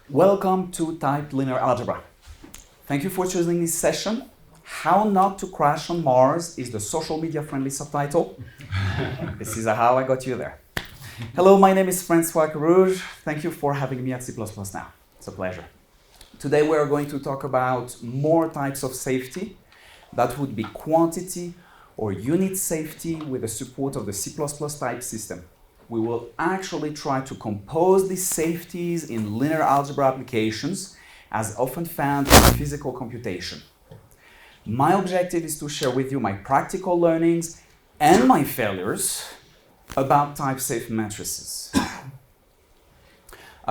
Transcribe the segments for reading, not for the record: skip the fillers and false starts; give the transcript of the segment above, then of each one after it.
Welcome to Typed Linear Algebra. Thank you for choosing this session. How Not to Crash on Mars is the social media friendly subtitle. This is how I got you there. Hello, my name is François Carouge. Thank you for having me at cplusplus now. It's a pleasure. Today we are going to talk about more types of safety. That would be quantity or unit safety with the support of the C++ type system. We will actually try to compose these safeties in linear algebra applications as often found in physical computation. My objective is to share with you my practical learnings and my failures about type-safe matrices.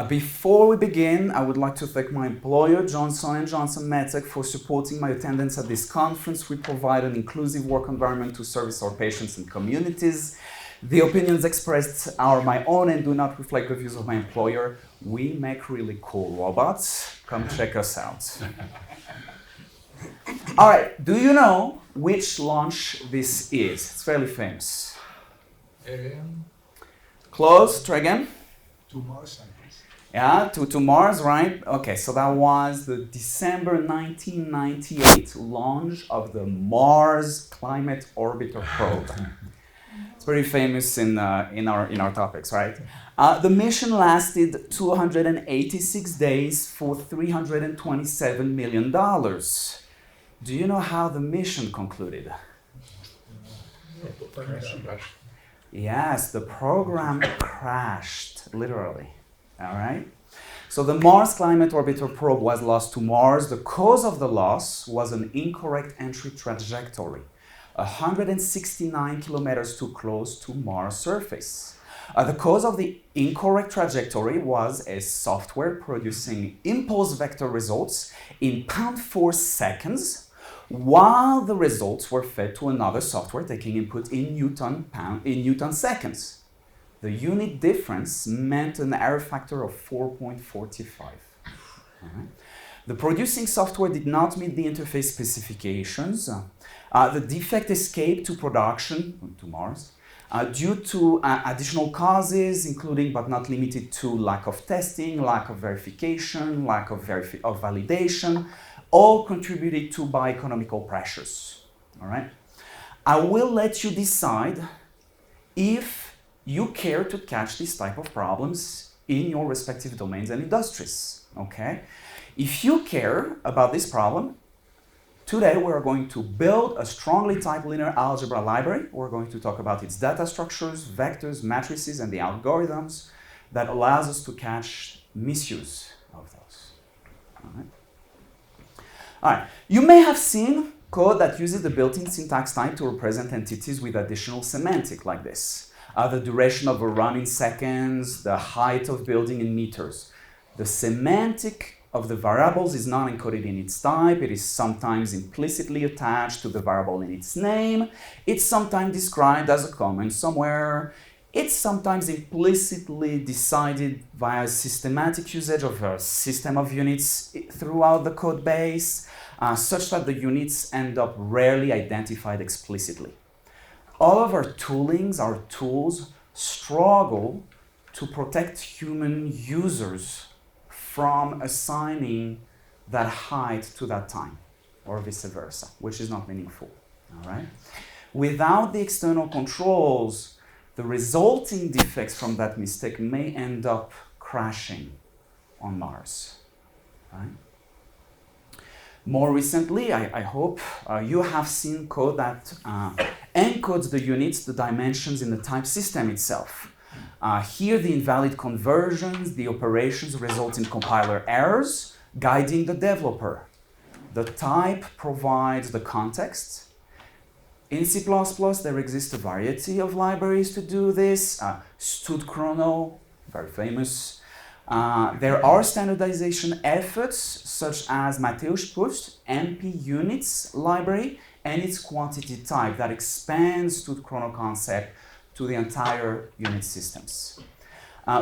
Before we begin, I would like to thank my employer, Johnson & Johnson MedTech, for supporting my attendance at this conference. We provide an inclusive work environment to service our patients and communities. The opinions expressed are my own and do not reflect the views of my employer. We make really cool robots. Come check us out. All right, do you know which launch this is? It's fairly famous. Eigen. Close, try again. To Mars, I guess. Yeah, to Mars, right? Okay, so that was the December 1998 launch of the Mars Climate Orbiter probe. It's very famous in our topics, right? The mission lasted 286 days for $327 million. Do you know how the mission concluded? Yes, the program crashed, literally. All right? So the Mars Climate Orbiter probe was lost to Mars. The cause of the loss was an incorrect entry trajectory, 169 kilometers too close to Mars' surface. The cause of the incorrect trajectory was a software producing impulse vector results in 0.4 seconds, while the results were fed to another software taking input in Newton seconds. The unit difference meant an error factor of 4.45. Right. The producing software did not meet the interface specifications. The defect escaped to production, to Mars, due to additional causes, including but not limited to lack of testing, lack of verification, lack of validation, all contributed to by economical pressures. All right? I will let you decide if you care to catch this type of problems in your respective domains and industries. Okay? If you care about this problem, today we're going to build a strongly typed linear algebra library. We're going to talk about its data structures, vectors, matrices, and the algorithms that allows us to catch misuse of those. All right. All right. You may have seen code that uses the built-in syntax type to represent entities with additional semantic like this. The duration of a run in seconds, the height of building in meters. The semantic of the variables is not encoded in its type. It is sometimes implicitly attached to the variable in its name. It's sometimes described as a comment somewhere. It's sometimes implicitly decided via systematic usage of a system of units throughout the code base, such that the units end up rarely identified explicitly. All of our toolings, our tools, struggle to protect human users from assigning that height to that time, or vice versa, which is not meaningful. All right? Without the external controls, the resulting defects from that mistake may end up crashing on Mars. Right? More recently, I hope you have seen code that encodes the units, the dimensions in the type system itself. Here, the invalid conversions, the operations result in compiler errors, guiding the developer. The type provides the context. In C++, there exists a variety of libraries to do this. Studchrono, very famous. There are standardization efforts such as Mateusz Pusz's MP units library and its quantity type that expands Studchrono concept to the entire unit systems.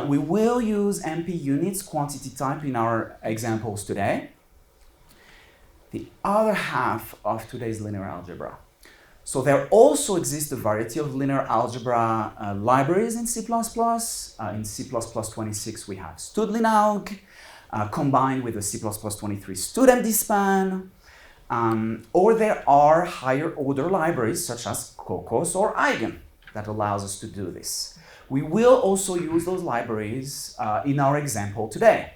We will use MP units quantity type in our examples today. The other half of today's linear algebra. So there also exists a variety of linear algebra libraries in C++. In C++ 26 we have linalg. combined with the C++23 student mdspan, or there are higher order libraries such as Cocos or Eigen that allows us to do this. We will also use those libraries in our example today.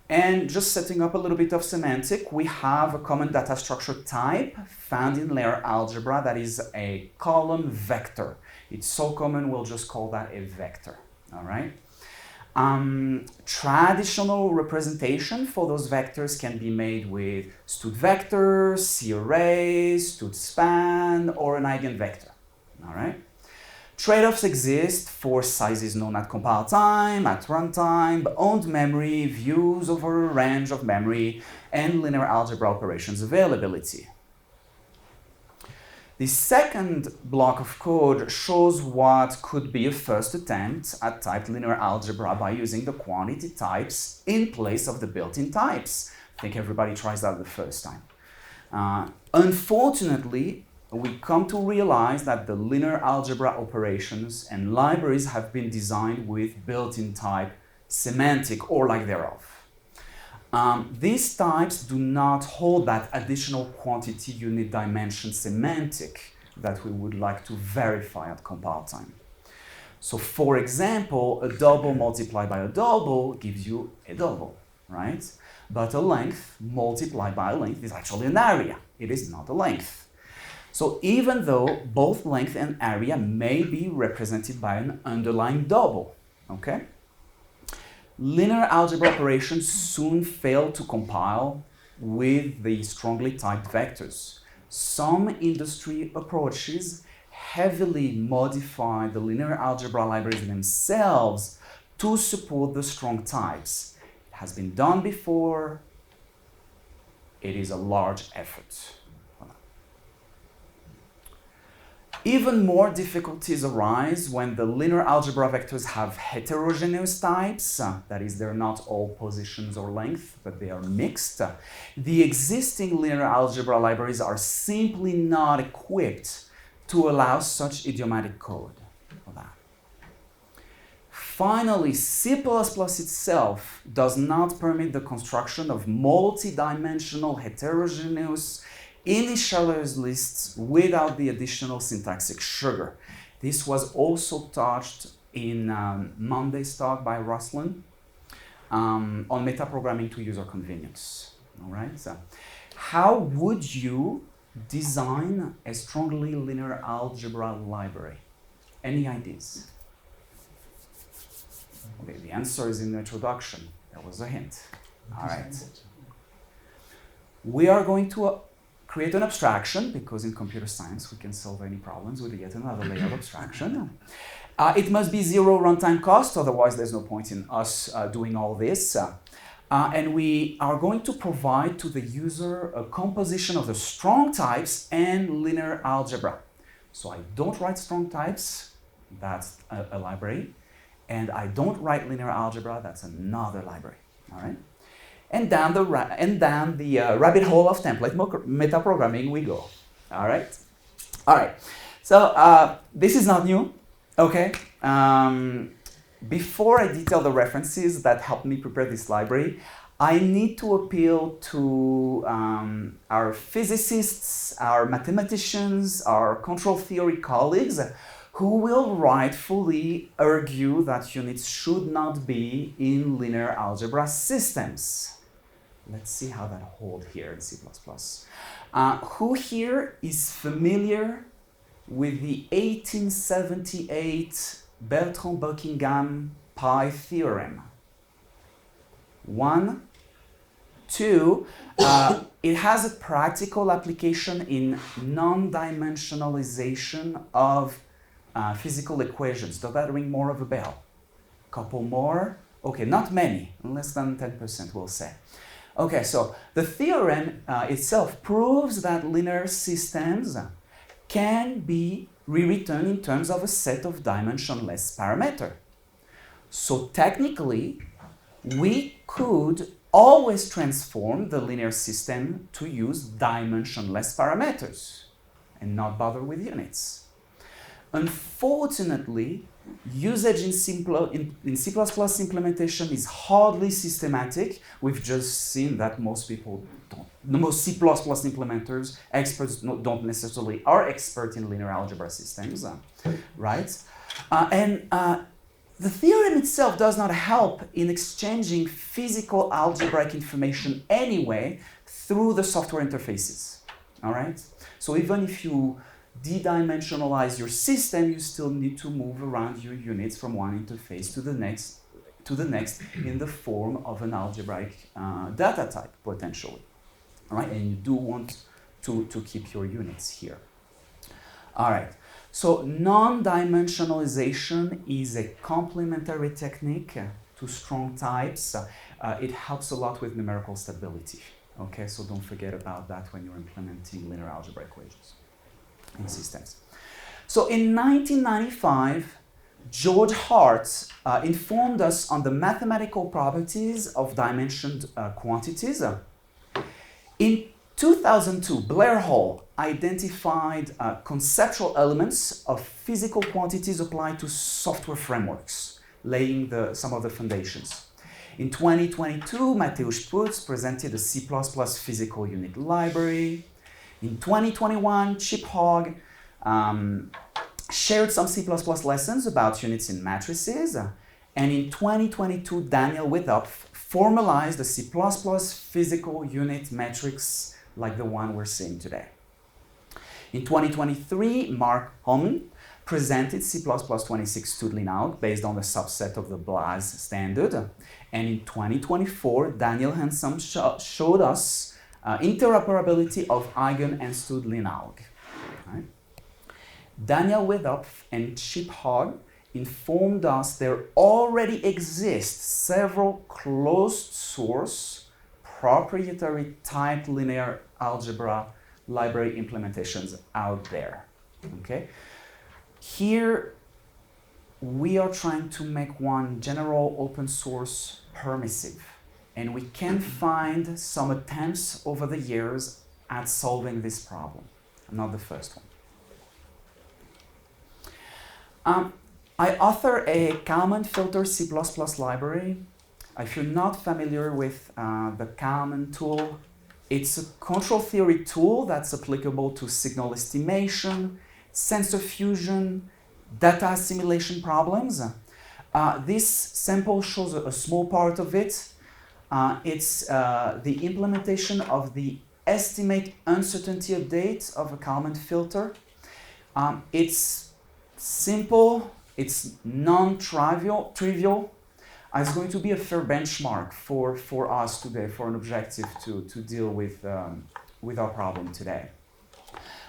And just setting up a little bit of semantic, we have a common data structure type found in linear algebra that is a column vector. It's so common, we'll just call that a vector, all right? Traditional representation for those vectors can be made with stud vector, C-array, stud span, or an eigenvector, all right? Tradeoffs exist for sizes known at compile time, at runtime, owned memory, views over a range of memory, and linear algebra operations availability. The second block of code shows what could be a first attempt at typed linear algebra by using the quantity types in place of the built-in types. I think everybody tries that the first time. Unfortunately, we come to realize that the linear algebra operations and libraries have been designed with built-in type semantic or like thereof. These types do not hold that additional quantity unit dimension semantic that we would like to verify at compile time. So for example, a double multiplied by a double gives you a double, right? But a length multiplied by a length is actually an area. It is not a length. So even though both length and area may be represented by an underlying double, okay? Linear algebra operations soon fail to compile with the strongly typed vectors. Some industry approaches heavily modify the linear algebra libraries themselves to support the strong types. It has been done before. It is a large effort. Even more difficulties arise when the linear algebra vectors have heterogeneous types, that is, they're not all positions or length, but they are mixed. The existing linear algebra libraries are simply not equipped to allow such idiomatic code for that. Finally, C++ itself does not permit the construction of multi-dimensional heterogeneous initializers lists without the additional syntactic sugar. This was also touched in Monday's talk by Ruslan on metaprogramming to user convenience. All right. So, how would you design a strongly linear algebra library? Any ideas? Okay, the answer is in the introduction. That was a hint. All right. We are going to create an abstraction, because in computer science we can solve any problems with yet another layer of abstraction. It must be zero runtime cost, otherwise there's no point in us doing all this. And we are going to provide to the user a composition of the strong types and linear algebra. So I don't write strong types, that's a library, and I don't write linear algebra, that's another library. All right? And down the rabbit hole of template metaprogramming we go. All right? All right. So this is not new, okay? Before I detail the references that helped me prepare this library, I need to appeal to our physicists, our mathematicians, our control theory colleagues, who will rightfully argue that units should not be in linear algebra systems. Let's see how that holds here in C++. Who here is familiar with the 1878 Bertrand-Buckingham pi theorem? 1, 2, it has a practical application in non-dimensionalization of physical equations. Does that ring more of a bell? Couple more? Okay, not many, less than 10% we'll say. Okay, so the theorem itself proves that linear systems can be rewritten in terms of a set of dimensionless parameters. So technically, we could always transform the linear system to use dimensionless parameters and not bother with units. Unfortunately, Usage in C++ implementation is hardly systematic. We've just seen that most people don't. The most C++ implementers, experts don't necessarily are expert in linear algebra systems, right? The theorem itself does not help in exchanging physical algebraic information anyway through the software interfaces, all right? So even if you de-dimensionalize your system, you still need to move around your units from one interface to the next in the form of an algebraic data type, potentially. All right, and you do want to keep your units here. All right, so non-dimensionalization is a complementary technique to strong types. It helps a lot with numerical stability. Okay, so don't forget about that when you're implementing linear algebra equations in systems. So in 1995, George Hart informed us on the mathematical properties of dimensioned quantities. In 2002, Blair Hall identified conceptual elements of physical quantities applied to software frameworks, laying some of the foundations. In 2022, Mateusz Putz presented a C++ physical unit library. In 2021, Chip Hogg shared some C++ lessons about units in matrices. And in 2022, Daniel Withop formalized the C++ physical unit metrics like the one we're seeing today. In 2023, Mark Holman presented C++26 to linalg based on the subset of the BLAS standard. And in 2024, Daniel Hansom showed us interoperability of Eigen and stud linalg. Right? Daniel Withop and Chip Hogg informed us there already exist several closed source proprietary typed linear algebra library implementations out there. Okay? Here we are trying to make one general open source permissive. And we can find some attempts over the years at solving this problem. Not the first one. I author a Kalman filter C++ library. If you're not familiar with the Kalman tool, it's a control theory tool that's applicable to signal estimation, sensor fusion, data assimilation problems. This sample shows a small part of it. It's the implementation of the estimate uncertainty update of a Kalman filter. It's simple, it's non-trivial. It's going to be a fair benchmark for us today, for an objective to deal with our problem today.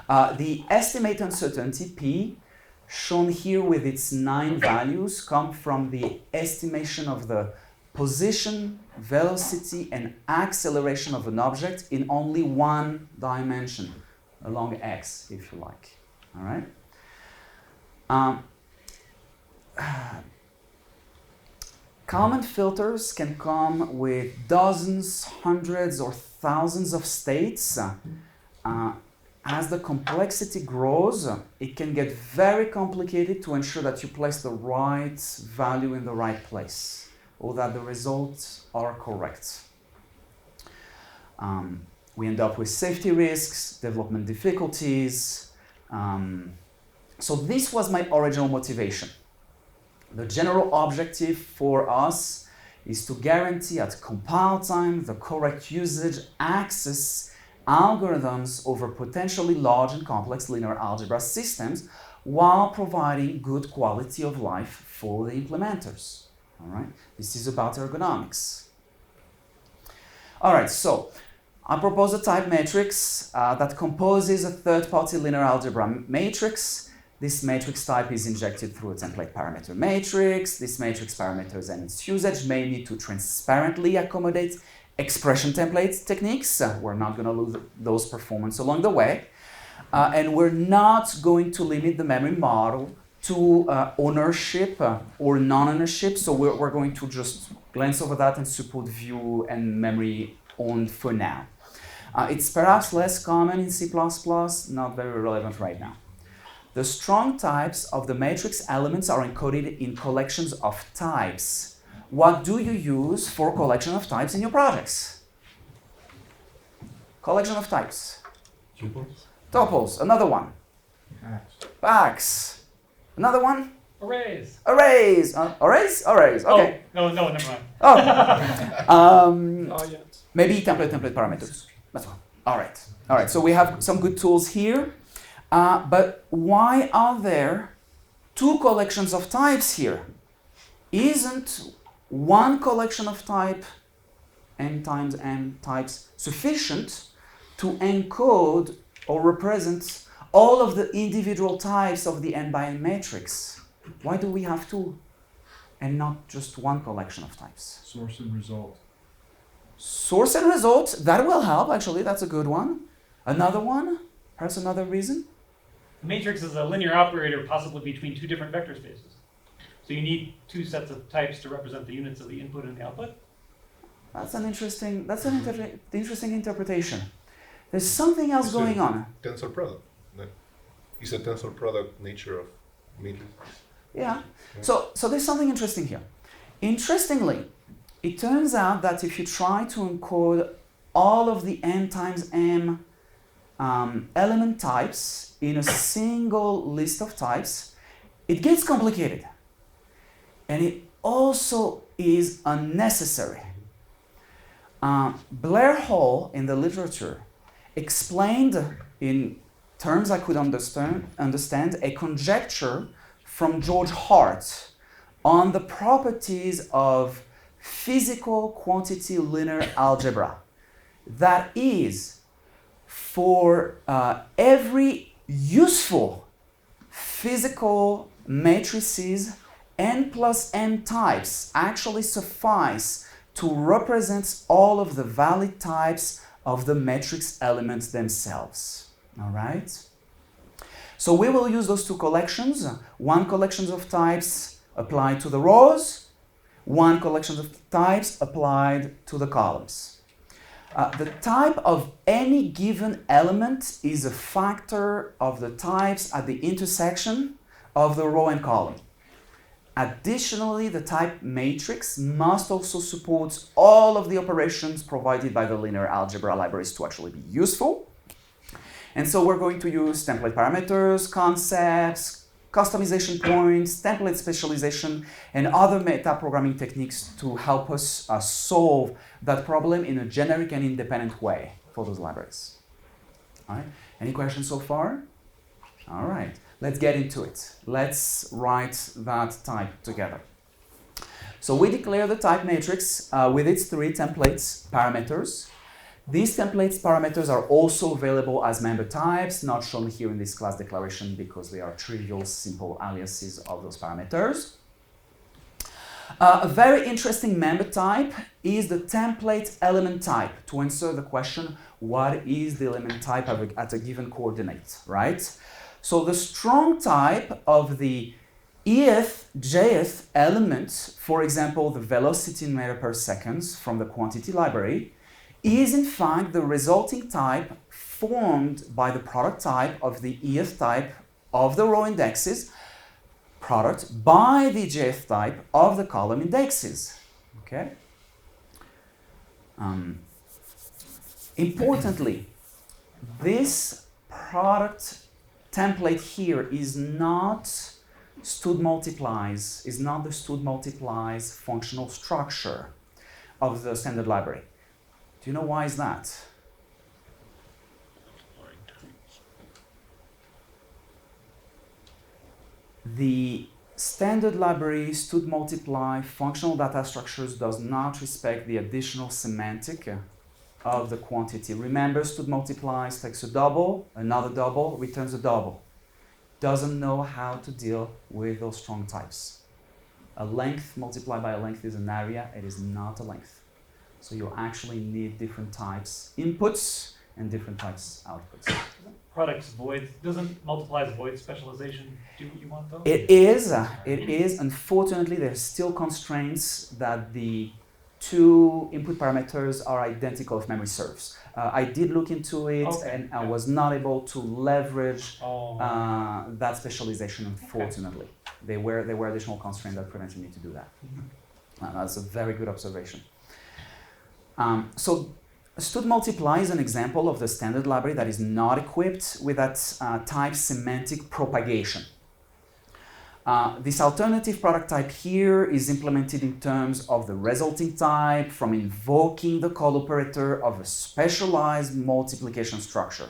The estimate uncertainty, P, shown here with its 9 values, come from the estimation of the position, velocity, and acceleration of an object in only one dimension, along x, if you like. All right? Kalman filters can come with dozens, hundreds, or thousands of states. As the complexity grows, it can get very complicated to ensure that you place the right value in the right place, or that the results are correct. We end up with safety risks, development difficulties. So this was my original motivation. The general objective for us is to guarantee at compile time the correct usage access algorithms over potentially large and complex linear algebra systems while providing good quality of life for the implementers. All right, this is about ergonomics. All right, so I propose a type matrix that composes a third-party linear algebra matrix. This matrix type is injected through a template parameter matrix. This matrix parameters and its usage may need to transparently accommodate expression templates techniques. We're not going to lose those performance along the way. And we're not going to limit the memory model to ownership or non-ownership. So we're going to just glance over that and support view and memory owned for now. It's perhaps less common in C++, not very relevant right now. The strong types of the matrix elements are encoded in collections of types. What do you use for collection of types in your projects? Collection of types. Tuples? Tuples. Another one. Packs. Another one. Arrays. Arrays. Arrays? Arrays. Okay. Oh, no, never mind. Oh. Yeah. Maybe template parameters. That's one. All right. All right. So we have some good tools here. But why are there two collections of types here? Isn't one collection of type n times n types sufficient to encode or represent all of the individual types of the n by n matrix? Why do we have two and not just one collection of types? Source and result. Source and result, that will help actually, that's a good one. Another one, perhaps another reason? The matrix is a linear operator possibly between two different vector spaces. So you need two sets of types to represent the units of the input and the output. That's an interesting interpretation. There's something else going on. Tensor product. It's a tensor product nature of matrix. Yeah. So there's something interesting here. Interestingly, it turns out that if you try to encode all of the n times m element types in a single list of types, it gets complicated. And it also is unnecessary. Blair Hall, in the literature, explained in terms I could understand a conjecture from George Hart on the properties of physical quantity linear algebra. That is, for every useful physical matrices, n plus m types actually suffice to represent all of the valid types of the matrix elements themselves. All right? So we will use those two collections. One collection of types applied to the rows, one collection of types applied to the columns. The type of any given element is a factor of the types at the intersection of the row and column. Additionally, the type matrix must also support all of the operations provided by the linear algebra libraries to actually be useful. And so we're going to use template parameters, concepts, customization points, template specialization, and other meta-programming techniques to help us solve that problem in a generic and independent way for those libraries. All right. Any questions so far? All right. Let's get into it. Let's write that type together. So we declare the type matrix with its three templates parameters. These templates parameters are also available as member types, not shown here in this class declaration because they are trivial, simple aliases of those parameters. A very interesting member type is the template element type to answer the question, what is the element type at a given coordinate, right? So the strong type of the eth, jth element, for example, the velocity in meter per seconds from the quantity library, is in fact the resulting type formed by the product type of the eth type of the row indexes, product by the jth type of the column indexes. Okay? Importantly, this product template here is not stud multiplies, is not the stud multiplies functional structure of the standard library. Do you know why is that? The standard library stud multiply functional data structures does not respect the additional semantic of the quantity. Remember, stud multiplies takes a double, another double, returns a double. Doesn't know how to deal with those strong types. A length multiplied by a length is an area, it is not a length. So you actually need different types inputs and different types outputs. Products void, doesn't multiplies void specialization do what you want though? It is. Unfortunately, there's still constraints that the two input parameters are identical if memory serves. I did look into it Okay, and I yeah. was not able to leverage Oh, that specialization, unfortunately. There were additional constraints that prevented me to do that. That's a very good observation. So stud multiply is an example of the standard library that is not equipped with that type semantic propagation. This alternative product type here is implemented in terms of the resulting type from invoking the call operator of a specialized multiplication structure.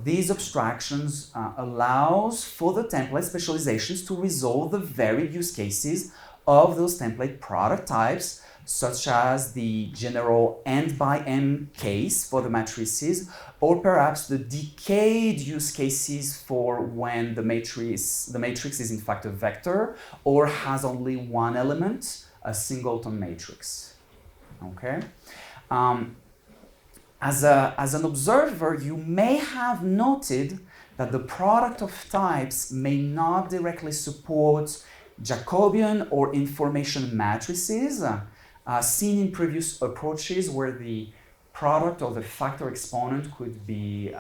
These abstractions allows for the template specializations to resolve the varied use cases of those template product types, such as the general end by m case for the matrices, or perhaps the decayed use cases for when the matrix is in fact a vector or has only one element, a singleton matrix. Okay. As an observer, you may have noted that the product of types may not directly support Jacobian or information matrices, seen in previous approaches where the product or the factor exponent could be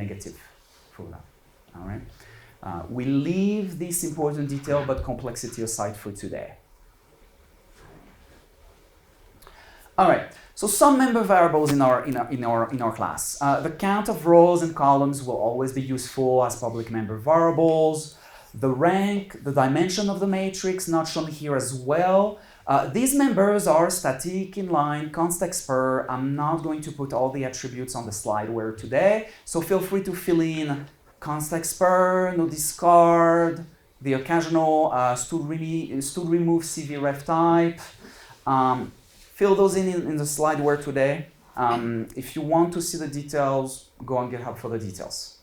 negative for that. All right. We leave this important detail but complexity aside for today. All right. So some member variables in our class. The count of rows and columns will always be useful as public member variables. The rank, the dimension of the matrix, not shown here as well. These members are static, inline, const expr. I'm not going to put all the attributes on the slide where today, so feel free to fill in const expr, no discard, the occasional stud remove CV ref type. Fill those in the slide where today. If you want to see the details, go on GitHub for the details.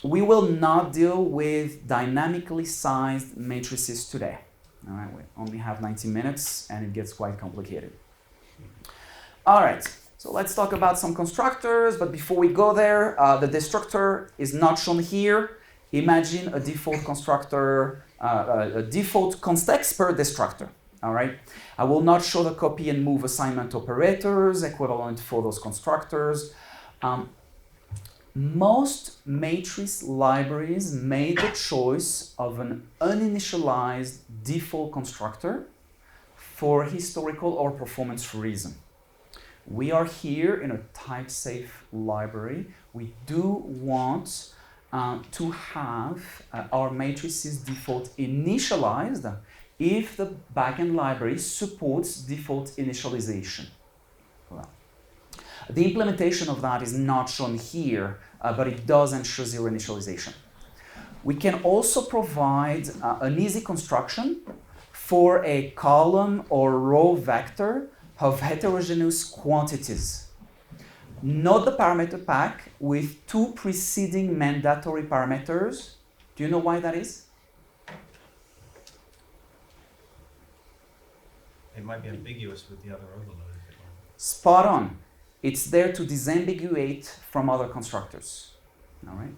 We will not deal with dynamically sized matrices today. All right, we only have 90 minutes and it gets quite complicated. All right, so let's talk about some constructors, but before we go there, the destructor is not shown here. Imagine a default constructor, a default const expr destructor. All right, I will not show the copy and move assignment operators equivalent for those constructors. Most matrix libraries made the choice of an uninitialized default constructor for historical or performance reason. We are here in a type-safe library. We do want to have our matrices default initialized if the backend library supports default initialization. Well, the implementation of that is not shown here, but it does ensure zero initialization. We can also provide an easy construction for a column or row vector of heterogeneous quantities. Note the parameter pack with two preceding mandatory parameters. Do you know why that is? It might be ambiguous with the other overload. Spot on. It's there to disambiguate from other constructors. All right?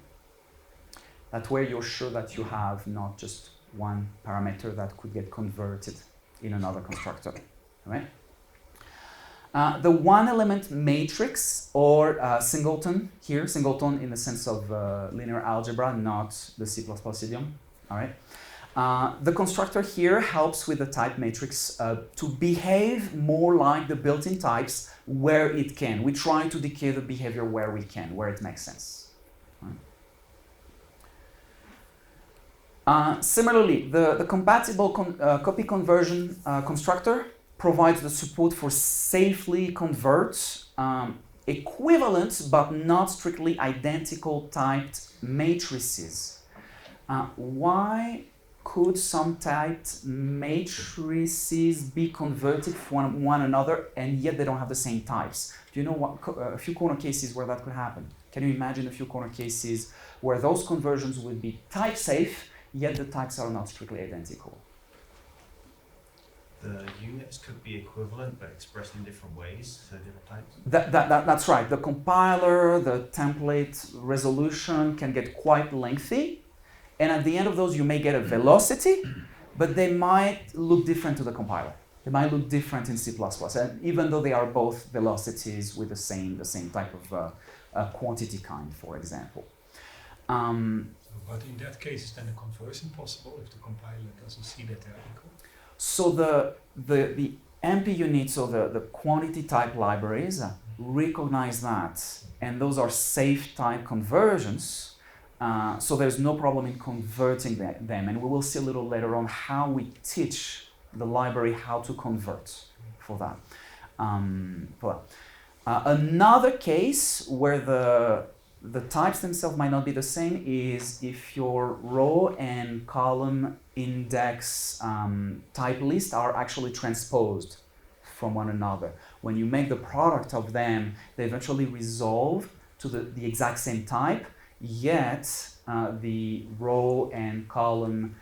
That way you're sure that you have not just one parameter that could get converted in another constructor. All right? The one element matrix or singleton here, singleton in the sense of linear algebra, not the C++ idiom. All right? The constructor here helps with the type matrix to behave more like the built-in types where it can. We try to decay the behavior where we can, where it makes sense. Right. Similarly, the compatible copy conversion constructor provides the support for safely convert equivalent but not strictly identical typed matrices. Why could some typed matrices be converted from one another and yet they don't have the same types? Do you know what, a few corner cases where that could happen? Can you imagine a few corner cases where those conversions would be type safe, yet the types are not strictly identical? The units could be equivalent but expressed in different ways, so different types? That's right. The compiler, the template resolution can get quite lengthy. And at the end of those, you may get a velocity, but they might look different to the compiler. They might look different in C++, and even though they are both velocities with the same type of quantity kind, for example. But in that case, is then a conversion possible if the compiler doesn't see that they're equal? So the MP units, so the quantity type libraries, recognize that, and those are safe type conversions. So there's no problem in converting them, and we will see a little later on how we teach the library how to convert for that. Another case where the types themselves might not be the same is if your row and column index type list are actually transposed from one another. When you make the product of them, they eventually resolve to the exact same type, yet the row and column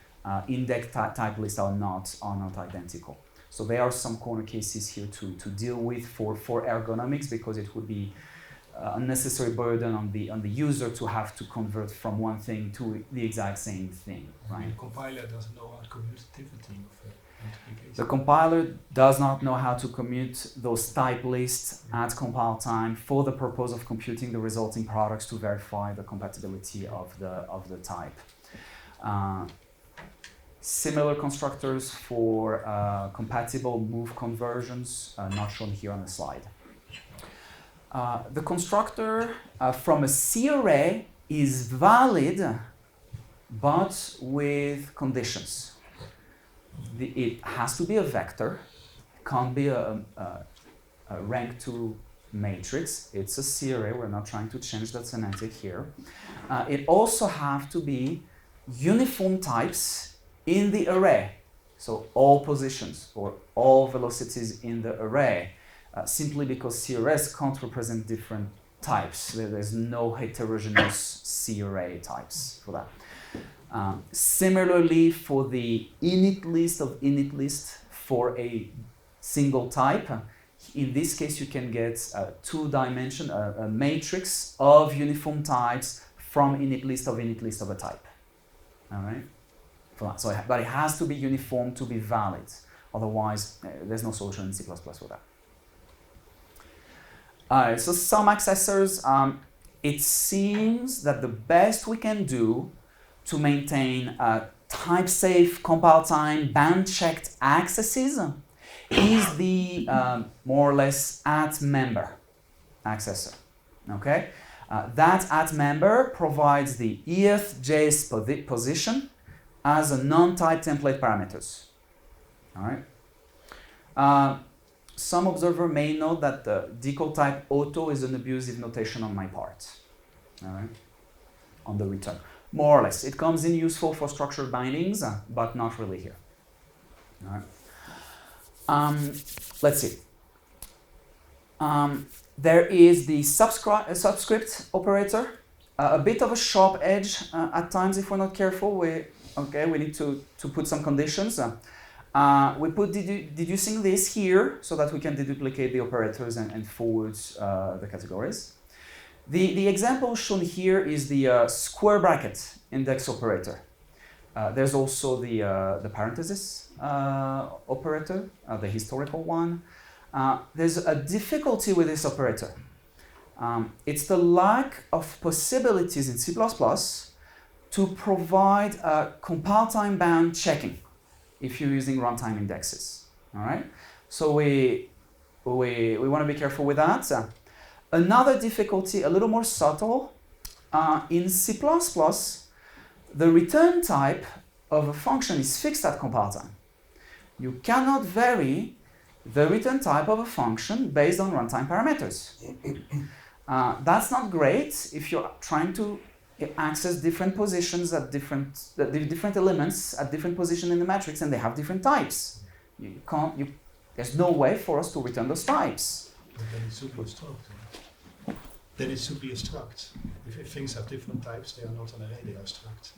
index type lists are not identical. So there are some corner cases here to deal with for ergonomics, because it would be unnecessary burden on the user to have to convert from one thing to the exact same thing, right? The compiler doesn't know about commutativity of multiplication. The compiler does not know how to commute those type lists at compile time for the purpose of computing the resulting products to verify the compatibility of the type. Similar constructors for compatible move conversions, not shown here on the slide. The constructor from a C array is valid, but with conditions. It has to be a vector, can't be a rank 2 matrix. It's a C array, we're not trying to change that semantic here. It also has to be uniform types in the array, so all positions or all velocities in the array. Simply because C arrays can't represent different types. There's no heterogeneous C array types for that. Similarly, for the init list of init list for a single type, in this case you can get a 2-dimension, a matrix of uniform types from init list of a type. All right? So, but it has to be uniform to be valid. Otherwise, there's no solution in C++ for that. Alright, so some accessors, it seems that the best we can do to maintain type-safe, compile time, band-checked accesses is the more or less @member accessor. Okay, that @member provides the eth.js position as a non-type template parameters. All right. Some observer may note that the decode type auto is an abusive notation on my part. All right, on the return. More or less, it comes in useful for structured bindings, but not really here. All right. Let's see. There is the subscript operator, a bit of a sharp edge at times if we're not careful. We need to put some conditions. We put deducing this here so that we can deduplicate the operators and forward the categories. The example shown here is the square bracket index operator. There's also the parenthesis operator, the historical one. There's a difficulty with this operator. It's the lack of possibilities in C++ to provide compile time bound checking if you're using runtime indexes. All right, so we want to be careful with that. Another difficulty, a little more subtle, in C++, the return type of a function is fixed at compile time. You cannot vary the return type of a function based on runtime parameters. That's not great if you're trying to access different positions at different elements at different positions in the matrix, and they have different types. There's no way for us to return those types. But then it should be a struct. Then it should be a struct. If things have different types, they are not an array, they are struct.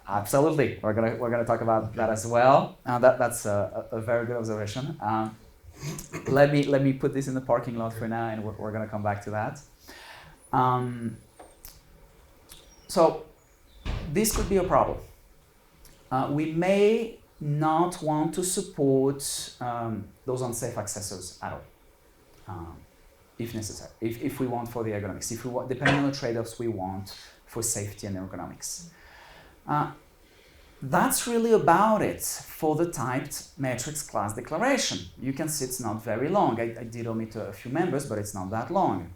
Absolutely. We're gonna talk about that as well. That's a very good observation. Let me put this in the parking lot for now, and we're gonna come back to that. So this could be a problem. We may not want to support those unsafe accessors at all, if necessary, if we want for the ergonomics, if we want, depending on the trade-offs we want for safety and ergonomics. That's really about it for the typed matrix class declaration. You can see it's not very long. I did omit a few members, but it's not that long.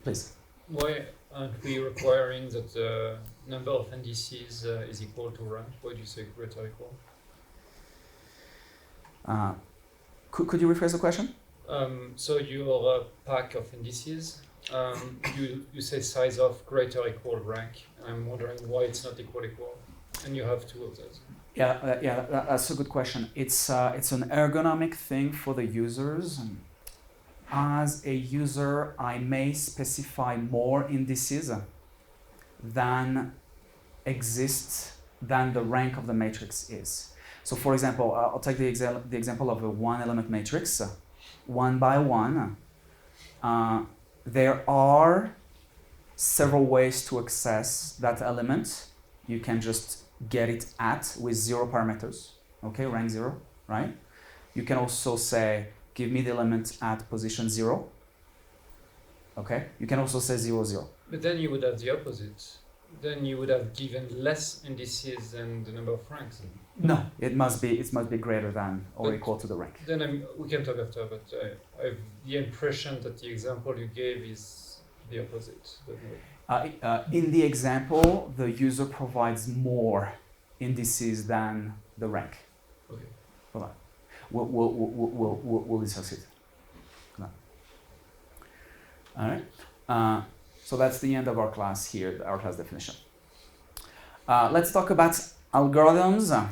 Please. Why aren't we requiring that the number of indices is equal to rank? Why do you say greater equal? Could you rephrase the question? So your pack of indices, you say size of greater equal rank. I'm wondering why it's not equal, and you have two of those. Yeah, that's a good question. It's an ergonomic thing for the users. As a user, I may specify more indices than the rank of the matrix is. So, for example, I'll take the example of a one-element matrix, 1 by 1. There are several ways to access that element. You can just get it at with 0 parameters, okay, rank 0, right? You can also say, give me the element at position 0, okay? You can also say 0, 0. But then you would have the opposite. Then you would have given less indices than the number of ranks. No, it must be greater than or But equal to the rank. Then we can talk after, but I have the impression that the example you gave is the opposite. In the example, the user provides more indices than the rank. Okay. Hold on. We'll discuss it. No. All right. So that's the end of our class here, our class definition. Let's talk about algorithms.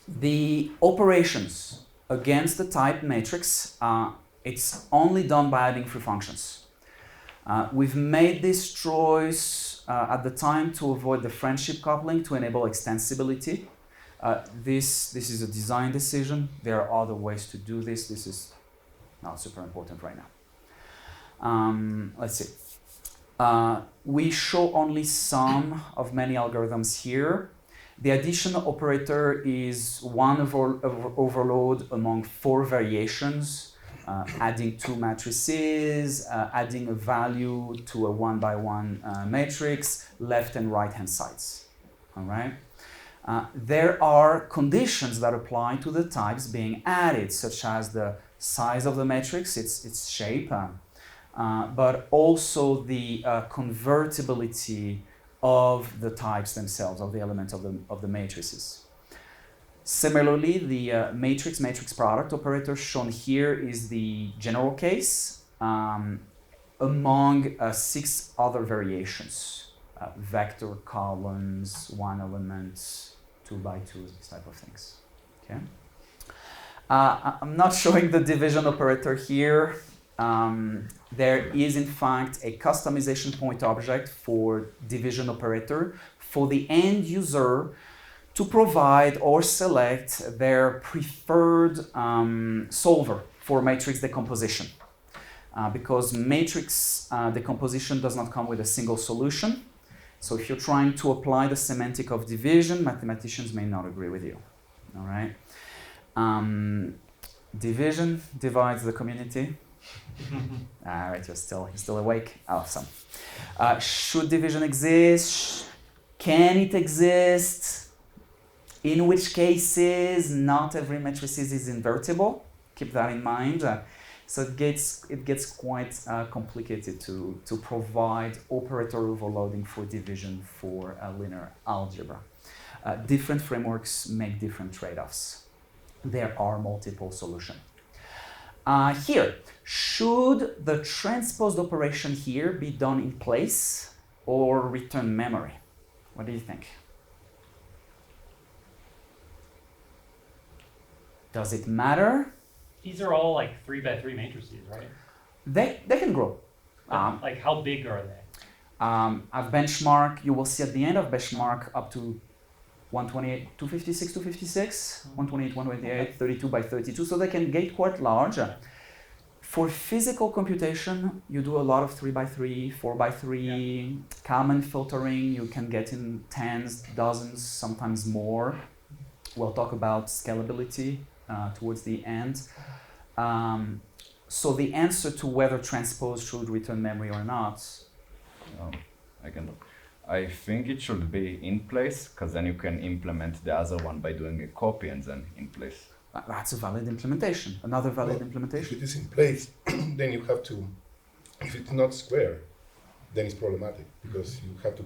The operations against the type matrix, it's only done by adding free functions. We've made this choice at the time to avoid the friendship coupling to enable extensibility. This is a design decision. There are other ways to do this. This is not super important right now. Let's see. We show only some of many algorithms here. The addition operator is one overload among 4 variations, adding 2 matrices, adding a value to a 1 by 1 matrix, left and right hand sides. All right. There are conditions that apply to the types being added, such as the size of the matrix, its shape, but also the convertibility of the types themselves, of the elements of the matrices. Similarly, the matrix product operator shown here is the general case among 6 other variations, vector, columns, 1 element, 2 by 2, these type of things. Okay. I'm not showing the division operator here. There is in fact a customization point object for division operator for the end user to provide or select their preferred solver for matrix decomposition. Because matrix decomposition does not come with a single solution. So if you're trying to apply the semantic of division, mathematicians may not agree with you. All right. Division divides the community. All right, you're still awake. Awesome. Should division exist? Can it exist? In which cases not every matrix is invertible? Keep that in mind. So it gets quite complicated to provide operator overloading for division for linear algebra. Different frameworks make different trade-offs. There are multiple solutions. Here, should the transposed operation here be done in place or return memory? What do you think? Does it matter? These are all like 3 by 3 matrices, right? They can grow. Like how big are they? At benchmark, you will see at the end of benchmark up to 128, 256, 256, 128, 128, 32 by 32, so they can get quite large. For physical computation, you do a lot of 3 by 3, 4 by 3, Kalman filtering, you can get in tens, dozens, sometimes more. We'll talk about scalability towards the end. So the answer to whether transpose should return memory or not. I can look. I think it should be in place, because then you can implement the other one by doing a copy and then in place. That's a valid implementation. Another valid If implementation. it is in place, then you have to, if it's not square, then it's problematic because you have to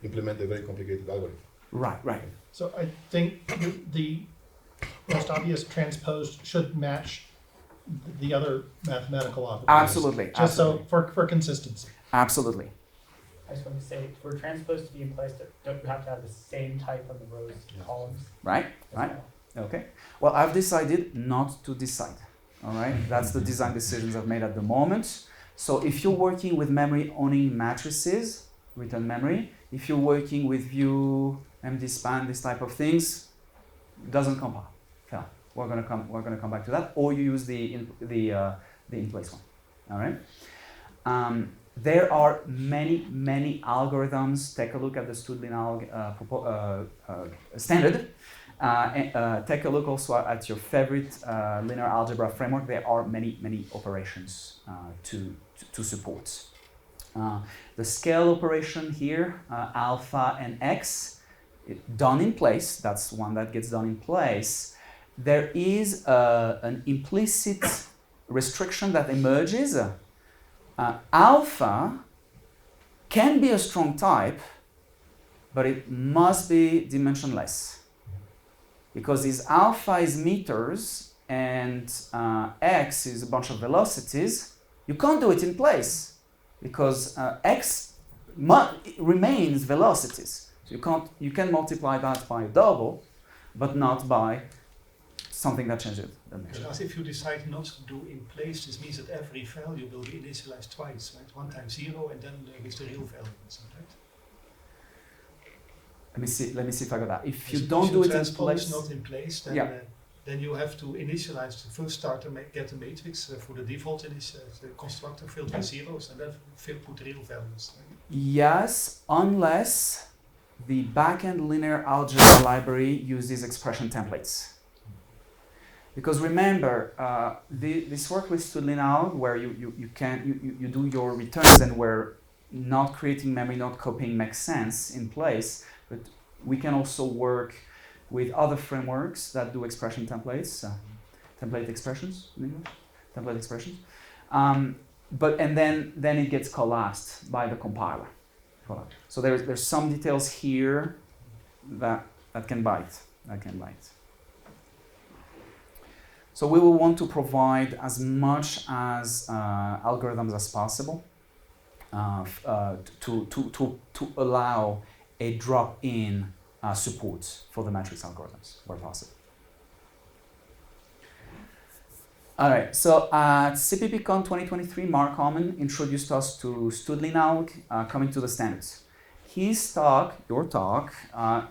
implement a very complicated algorithm. Right, right. So I think the most obvious transposed should match the other mathematical operators. Absolutely, Just absolutely. so for consistency. Absolutely. I just want to say, for transpose to be in place, don't you have to have the same type on the rows and columns? Right, as right. well? Okay. Well, I've decided not to decide. All right. That's the design decisions I've made at the moment. So if you're working with memory owning matrices, return memory. If you're working with view, mdspan, this type of things, it doesn't compile. Yeah. We're gonna come back to that. Or you use the in place one. All right. There are many algorithms. Take a look at the linalg standard. Take a look also at your favorite linear algebra framework. There are many operations to support. The scale operation here, alpha and x, done in place. That's one that gets done in place. There is an implicit restriction that emerges. Alpha can be a strong type, but it must be dimensionless. Because this alpha is meters and x is a bunch of velocities, you can't do it in place because x remains velocities. So you can multiply that by a double, but not by something that changes the measure. Because if you decide not to do in place, this means that every value will be initialized twice, right? One time 0 and then with the real value, right? Let me see if I got that. If you So don't if do it in transpose place, not in place, then Yeah. Then you have to initialize the first start to get the matrix for the default the constructor filled with zeros and then put the real values. Right? yes, unless the backend linear algebra library uses expression templates. Because remember, this work with linalg where you do your returns and where not creating memory, not copying makes sense in place, but we can also work with other frameworks that do expression templates, template expressions in English, template expressions. And then it gets collapsed by the compiler. So there's some details here that can bite. So we will want to provide as much as algorithms as possible to allow a drop-in support for the matrix algorithms where possible. All right, so at CPPCon 2023, Mark Harmon introduced us to linalg coming to the standards. His talk, your talk,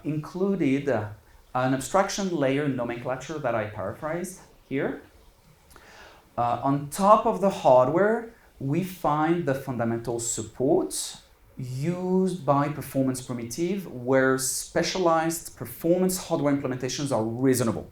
included an abstraction layer nomenclature that I paraphrased here. On top of the hardware, we find the fundamental support used by performance primitive where specialized performance hardware implementations are reasonable.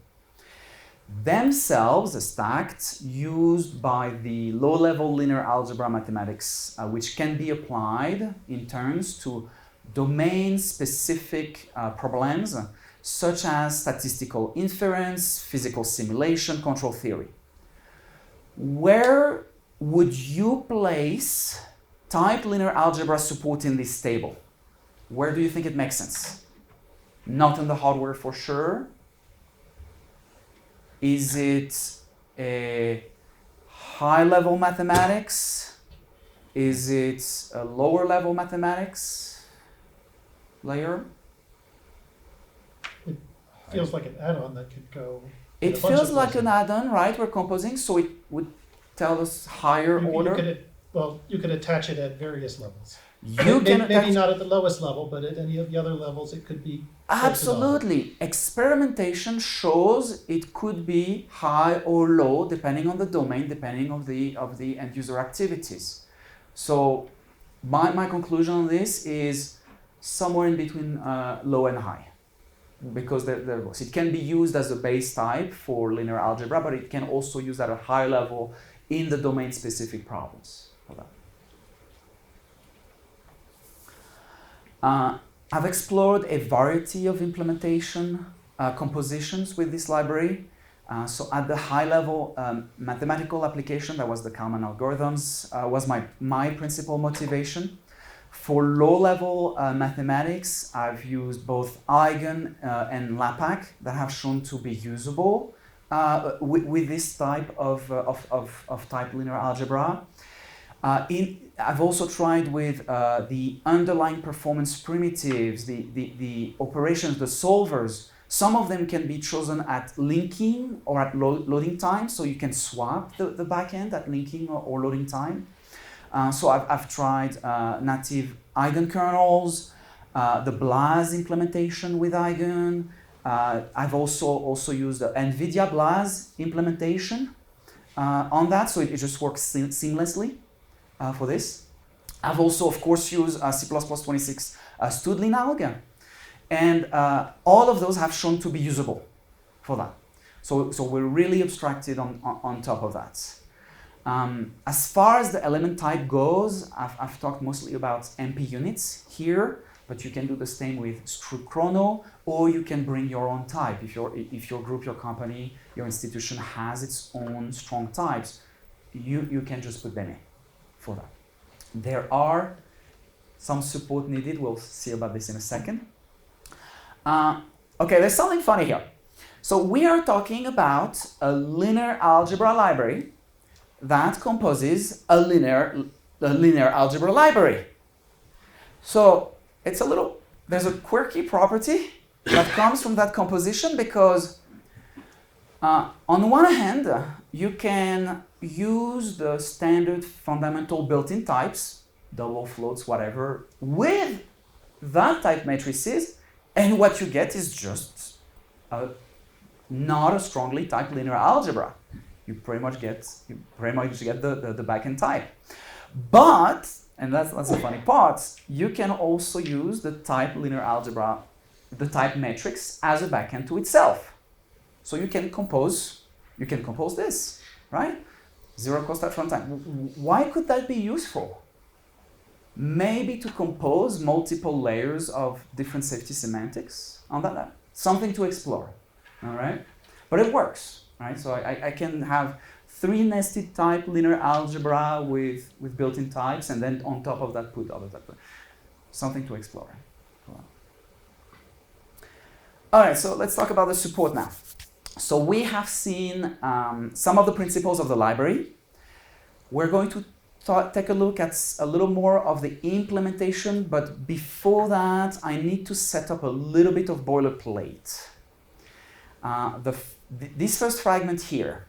Themselves stacked used by the low-level linear algebra mathematics which can be applied in turns to domain-specific problems such as statistical inference, physical simulation, control theory. Where would you place typed linear algebra support in this table? Where do you think it makes sense? Not in the hardware for sure. Is it a high-level mathematics? Is it a lower-level mathematics layer? It feels like an add-on that could go. It a bunch feels of like places. an add-on, right? We're composing, so it would tell us higher order. You could attach it at various levels. You can Maybe attach- not at the lowest level, but at any of the other levels, it could be. Absolutely. Experimentation shows it could be high or low depending on the domain, depending of the end user activities. So my conclusion on this is somewhere in between low and high. because it can be used as a base type for linear algebra, but it can also use at a high level in the domain-specific problems. I've explored a variety of implementation compositions with this library. So at the high level mathematical application, that was the Kalman algorithms, was my principal motivation. For low-level mathematics, I've used both Eigen and LAPACK that have shown to be usable with this type of type linear algebra. I've also tried with the underlying performance primitives, the operations, the solvers. Some of them can be chosen at linking or at loading time, so you can swap the backend at linking or loading time. So I've tried native Eigen kernels, the BLAS implementation with Eigen. I've also used the NVIDIA BLAS implementation on that, so it just works seamlessly for this. I've also, of course, used cplusplus 26 linalg, and all of those have shown to be usable for that. So we're really abstracted on top of that. As far as the element type goes, I've talked mostly about MP units here, but you can do the same with struct chrono, or you can bring your own type. If your group, your company, your institution has its own strong types, you can just put them in for that. There are some support needed. We'll see about this in a second. Okay, there's something funny here. So we are talking about a linear algebra library that composes a linear algebra library. So there's a quirky property that comes from that composition, because on one hand, you can use the standard fundamental built-in types, double floats, whatever, with that type matrices, and what you get is just not a strongly typed linear algebra. You pretty much get the backend type. But, and that's the funny part, you can also use the type linear algebra, the type matrix, as a backend to itself. So you can compose this, right? Zero cost at runtime. Why could that be useful? Maybe to compose multiple layers of different safety semantics on that. Something to explore, all right? But it works, right? So I can have 3 nested type linear algebra with built-in types, and then on top of that put other types. Something to explore. All right, so let's talk about the support now. So we have seen some of the principles of the library. We're going to take a look at a little more of the implementation, but before that, I need to set up a little bit of boilerplate. This first fragment here,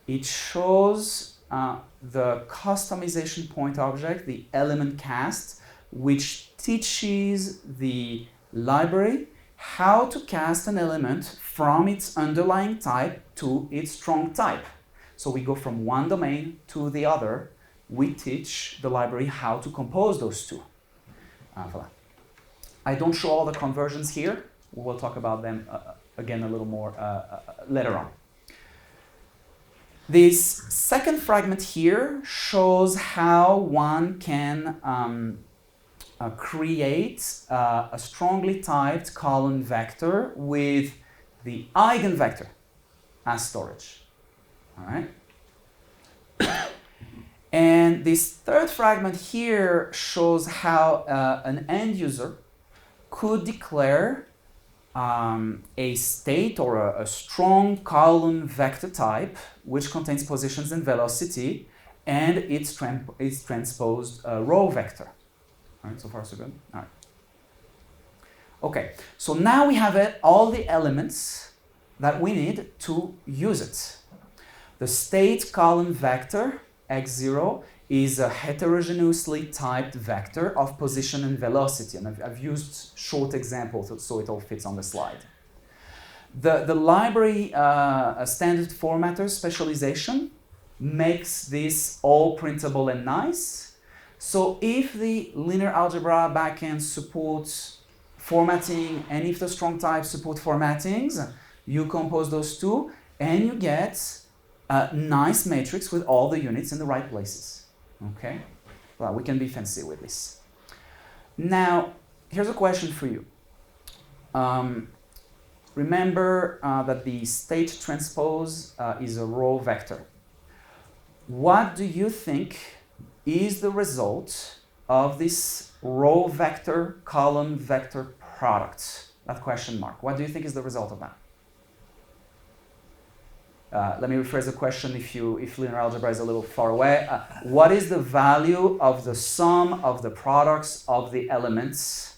it shows the customization point object, the element cast, which teaches the library how to cast an element from its underlying type to its strong type. So we go from one domain to the other. We teach the library how to compose those two. Voilà. I don't show all the conversions here. We will talk about them again a little more later on. This second fragment here shows how one can create a strongly typed column vector with the eigenvector as storage. All right. And this third fragment here shows how an end user could declare a state or a strong column vector type which contains positions and velocity, and its transposed row vector. All right, so far so good. All right. Okay, so now we have all the elements that we need to use it. The state column vector x0 is a heterogeneously typed vector of position and velocity, and I've used short examples so it all fits on the slide. The library standard formatter specialization makes this all printable and nice. So if the linear algebra backend supports formatting, and if the strong types support formattings, you compose those two, and you get a nice matrix with all the units in the right places. Okay? Well, we can be fancy with this. Now, here's a question for you. Remember that the state transpose is a row vector. What do you think is the result of this row vector, column vector product? That question mark. What do you think is the result of that? Let me rephrase the question if linear algebra is a little far away. What is the value of the sum of the products of the elements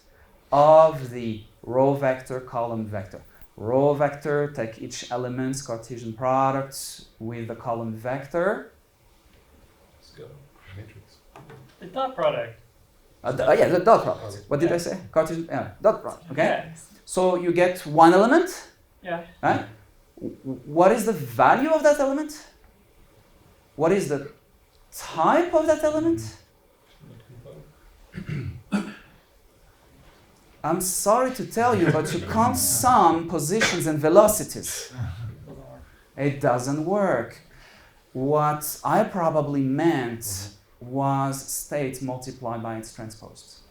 of the row vector, column vector? Row vector, take each element's Cartesian product with the column vector. Let's go. Matrix. The dot product. Yeah, the dot product. What did I say? Cartesian, dot product, okay? Yeah. So you get one element, Yeah. right? What is the value of that element? What is the type of that element? I'm sorry to tell you, but you can't sum positions and velocities. It doesn't work. What I probably meant was state multiplied by its transpose.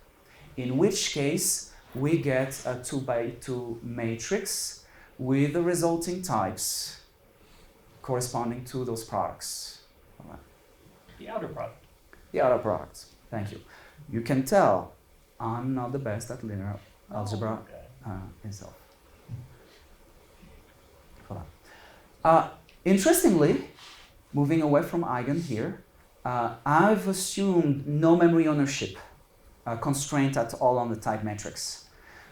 In which case, we get a 2x2 matrix with the resulting types corresponding to those products. All right. The outer product. The outer products. Thank you. You can tell I'm not the best at linear algebra itself. Voilà. Interestingly, moving away from Eigen here, I've assumed no memory ownership constraint at all on the type matrix.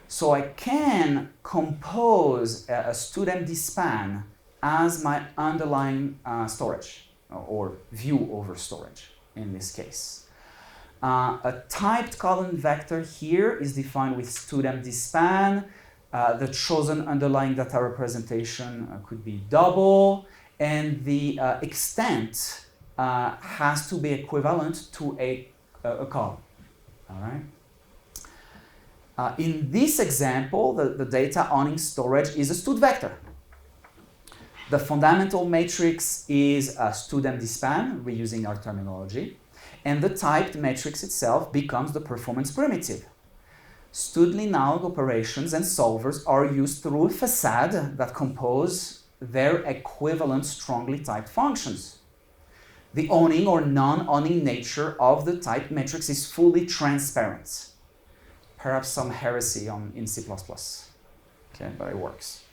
So I can compose a mdspan as my underlying storage, or view over storage in this case. A typed column vector here is defined with mdspan. The chosen underlying data representation could be double, and the extent has to be equivalent to a column. All right. In this example, the data owning storage is a stud vector. The fundamental matrix is a stud mdspan, reusing our terminology, and the typed matrix itself becomes the performance primitive. Stud linalg operations and solvers are used through a facade that compose their equivalent strongly typed functions. The owning or non-owning nature of the typed matrix is fully transparent. Perhaps some heresy in C++, okay, but it works.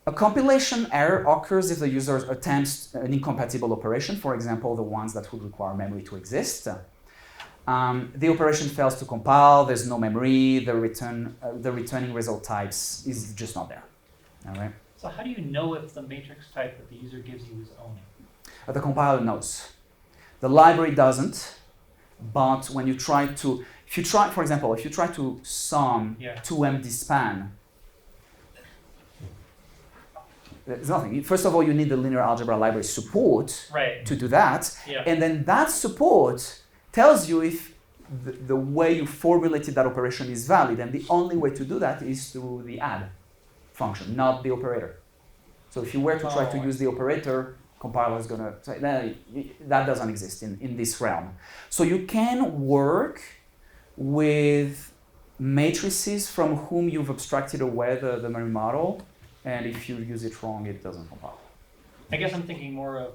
A compilation error occurs if the user attempts an incompatible operation, for example, the ones that would require memory to exist. The operation fails to compile, there's no memory, the returning result types is just not there. All right? So how do you know if the matrix type that the user gives you is owning? The compiler knows. The library doesn't, but when you try to, for example, if you try to sum 2mdspan, there's nothing. First of all, you need the linear algebra library support to do that. Yeah. And then that support tells you if the way you formulated that operation is valid. And the only way to do that is through the add function, not the operator. So if you were to try to use the operator, compiler is going to say, no, that doesn't exist in this realm. So you can work with matrices from whom you've abstracted away the memory model. And if you use it wrong, it doesn't compile. I guess I'm thinking more of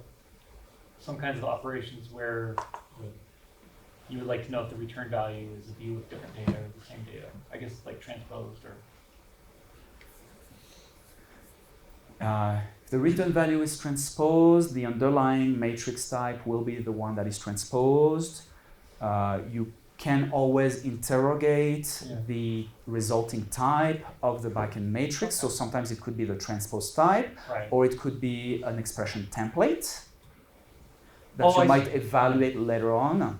some kinds of operations where you would like to know if the return value is a view of different data or the same data. I guess like transposed or... If the return value is transposed, the underlying matrix type will be the one that is transposed. You can always interrogate the resulting type of the backend matrix. So sometimes it could be the transpose type, or it could be an expression template that you might evaluate later on.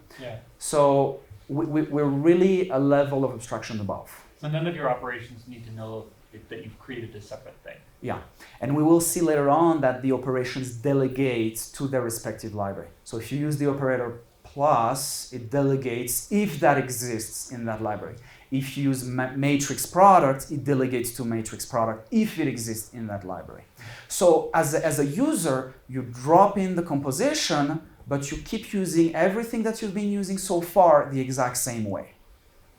So we're really a level of abstraction above. So none of your operations need to know that you've created a separate thing. Yeah, and we will see later on that the operations delegate to their respective library. So if you use the operator plus, it delegates if that exists in that library. If you use matrix product, it delegates to matrix product if it exists in that library. So as a user, you drop in the composition, but you keep using everything that you've been using so far the exact same way.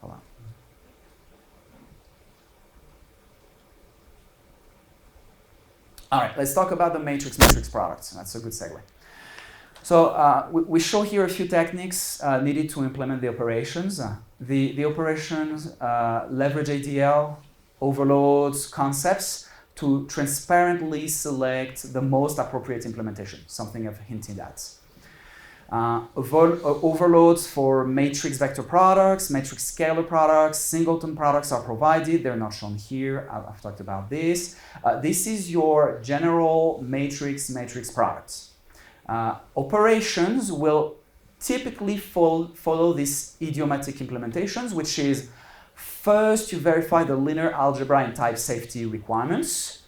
Hold on. All right, let's talk about the matrix products. That's a good segue. So we show here a few techniques needed to implement the operations. The operations leverage ADL, overloads, concepts to transparently select the most appropriate implementation, something I've hinted at. Overloads for matrix vector products, matrix scalar products, singleton products are provided. They're not shown here. I've talked about this. This is your general matrix products. Operations will typically follow these idiomatic implementations, which is first you verify the linear algebra and type safety requirements,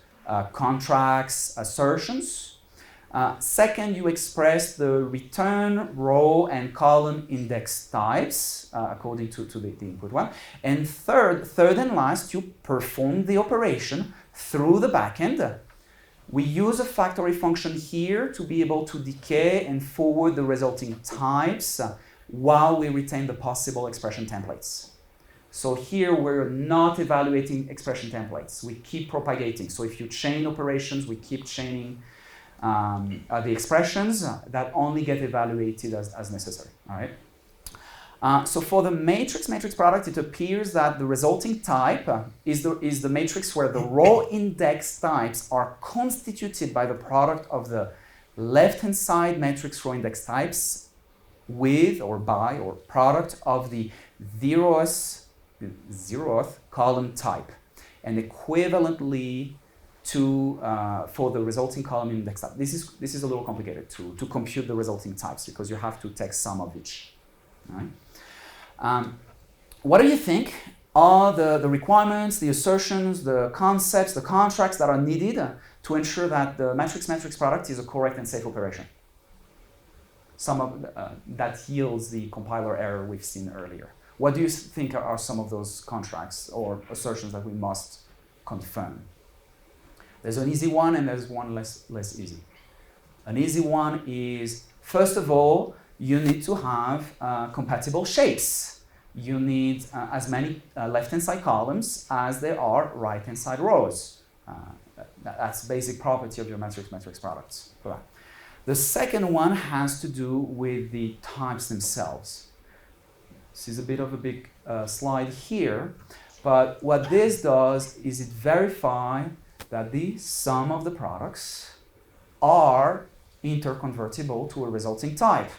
contracts, assertions. Second, you express the return row and column index types according to the input one. And third and last, you perform the operation through the backend. We use a factory function here to be able to decay and forward the resulting types while we retain the possible expression templates. So here we're not evaluating expression templates. We keep propagating. So if you chain operations, we keep chaining the expressions that only get evaluated as necessary. All right. So for the matrix product, it appears that the resulting type is the matrix where the row index types are constituted by the product of the left-hand side matrix row index types with or by or product of the zeroth column type, and equivalently to for the resulting column index type. This is a little complicated to compute the resulting types because you have to take sum of each. All right. What do you think are the requirements, the assertions, the concepts, the contracts that are needed to ensure that the matrix product is a correct and safe operation? Some of that yields the compiler error we've seen earlier. What do you think are some of those contracts or assertions that we must confirm? There's an easy one and there's one less easy. An easy one is, first of all, you need to have compatible shapes. You need as many left-hand side columns as there are right-hand side rows. That's basic property of your matrix products. The second one has to do with the types themselves. This is a bit of a big slide here, but what this does is it verifies that the sum of the products are interconvertible to a resulting type.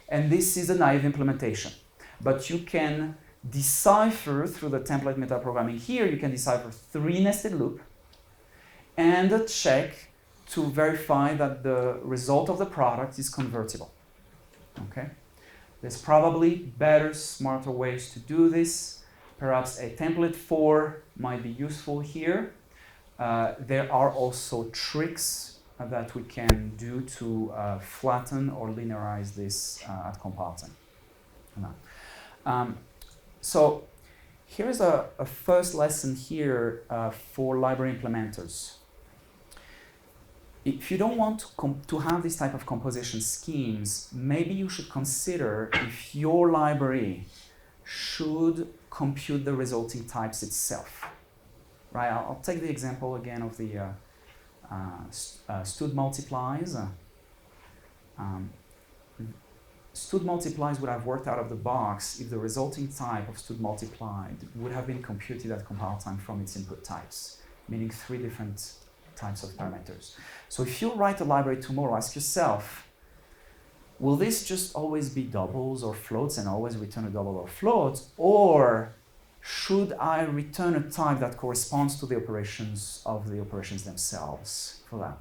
And this is a naive implementation. But you can decipher through the template metaprogramming here, you can decipher 3 nested loop and a check to verify that the result of the product is convertible. Okay? There's probably better, smarter ways to do this. Perhaps a template 4 might be useful here. There are also tricks that we can do to flatten or linearize this at compile time. So here's a first lesson here for library implementers. If you don't want to have this type of composition schemes, maybe you should consider if your library should compute the resulting types itself. Right? I'll take the example again of the stud multiplies. Stud multiplies would have worked out of the box if the resulting type of stud multiplied would have been computed at compile time from its input types, meaning 3 different types of parameters. So if you write a library tomorrow, ask yourself, will this just always be doubles or floats and always return a double or float, or should I return a type that corresponds to the operations of the operations themselves for that?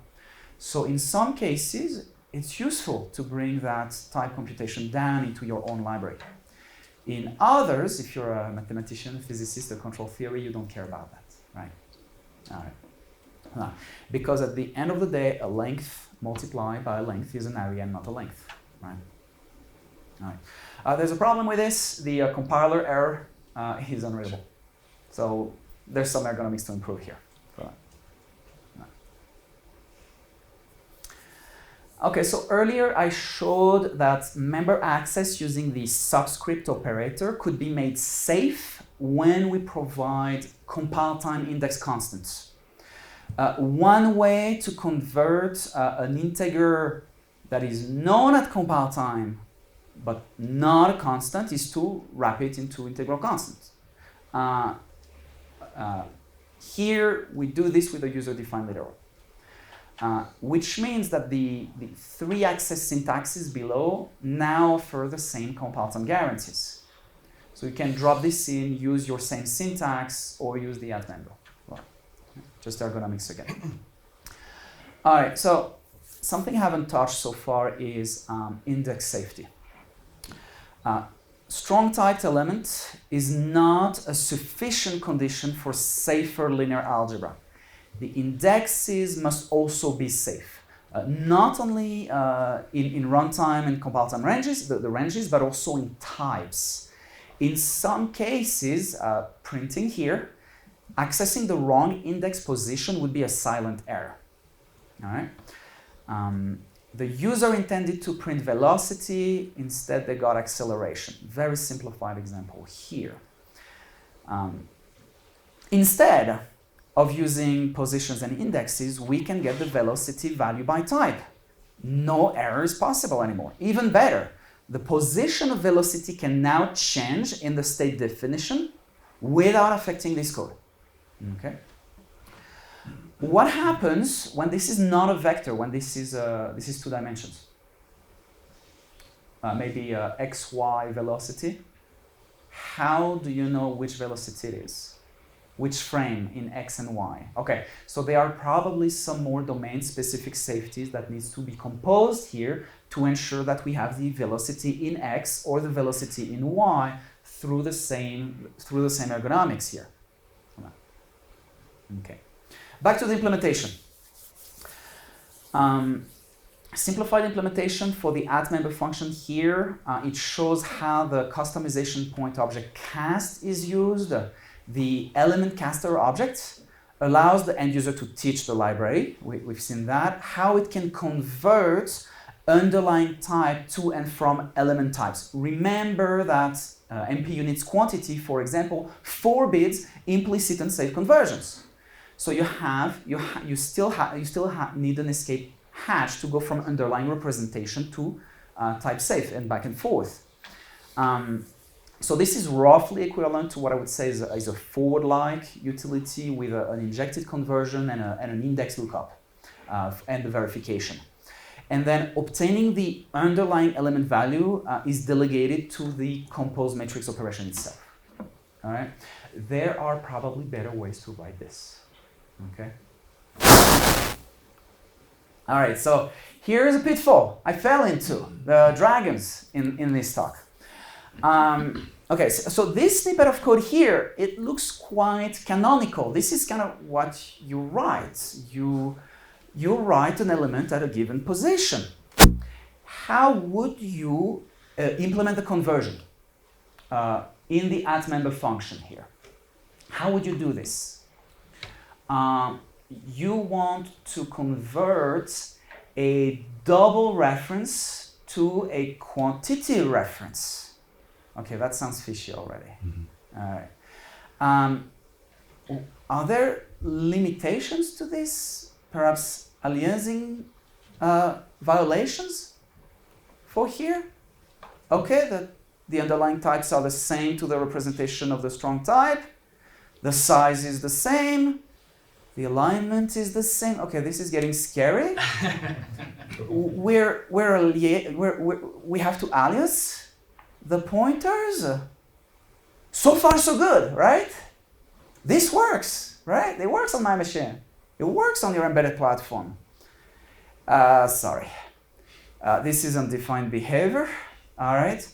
So in some cases, it's useful to bring that type computation down into your own library. In others, if you're a mathematician, a physicist, a control theory, you don't care about that, right? All right. Because at the end of the day, a length multiplied by a length is an area and not a length, right? All right. There's a problem with this. The compiler error is unreadable. So there's some ergonomics to improve here. Okay, so earlier I showed that member access using the subscript operator could be made safe when we provide compile time index constants. One way to convert an integer that is known at compile time but not a constant is to wrap it into integral constant. Here we do this with a user-defined literal. Which means that the 3-access syntaxes below now offer the same compile time guarantees. So you can drop this in, use your same syntax, or use the add member. Well, just ergonomics again. All right, so something I haven't touched so far is index safety. Strong typed element is not a sufficient condition for safer linear algebra. The indexes must also be safe, not only in runtime and compile time ranges, the ranges, but also in types. In some cases, printing here, accessing the wrong index position would be a silent error. All right. The user intended to print velocity, instead they got acceleration. Very simplified example here. Instead of using positions and indexes, we can get the velocity value by type. No error is possible anymore. Even better, the position of velocity can now change in the state definition without affecting this code. Okay. What happens when this is not a vector, when this is 2 dimensions? Maybe x, y velocity. How do you know which velocity it is? Which frame in x and y? Okay, so there are probably some more domain-specific safeties that needs to be composed here to ensure that we have the velocity in x or the velocity in y through the same ergonomics here. Okay. Back to the implementation. Simplified implementation for the add_member function here. It shows how the customization point object cast is used. The element caster object allows the end user to teach the library. We've seen that. How it can convert underlying type to and from element types. Remember that MP units quantity, for example, forbids implicit and safe conversions. So you still need an escape hatch to go from underlying representation to type safe and back and forth. So this is roughly equivalent to what I would say is a forward-like utility with an injected conversion and an index lookup and the verification. And then obtaining the underlying element value is delegated to the compose matrix operation itself. All right. There are probably better ways to write this. Okay. All right, so here is a pitfall I fell into, the dragons in this talk. Okay, so this snippet of code here, it looks quite canonical. This is kind of what you write. You write an element at a given position. How would you implement the conversion in the add_member function here? How would you do this? You want to convert a double reference to a quantity reference. Okay, that sounds fishy already. Mm-hmm. All right. Are there limitations to this? Perhaps aliasing violations for here? Okay, the underlying types are the same to the representation of the strong type. The size is the same. The alignment is the same. Okay, this is getting scary. We have to alias the pointers. So far, so good, right? This works, right? It works on my machine. It works on your embedded platform. Sorry. This is undefined behavior. All right.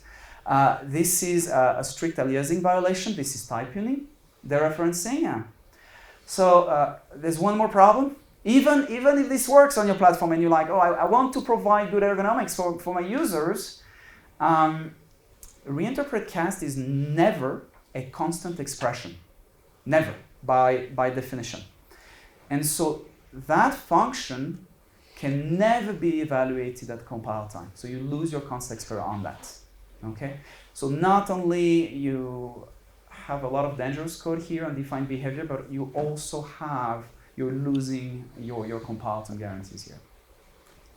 This is a strict aliasing violation. This is type uning, dereferencing. So there's one more problem. Even if this works on your platform and you're like, oh, I want to provide good ergonomics for my users, reinterpret cast is never a constant expression. Never, by definition. And so that function can never be evaluated at compile time. So you lose your context clue on that. Okay? So not only you have a lot of dangerous code here on defined behavior, but you also you're losing your compile time guarantees here,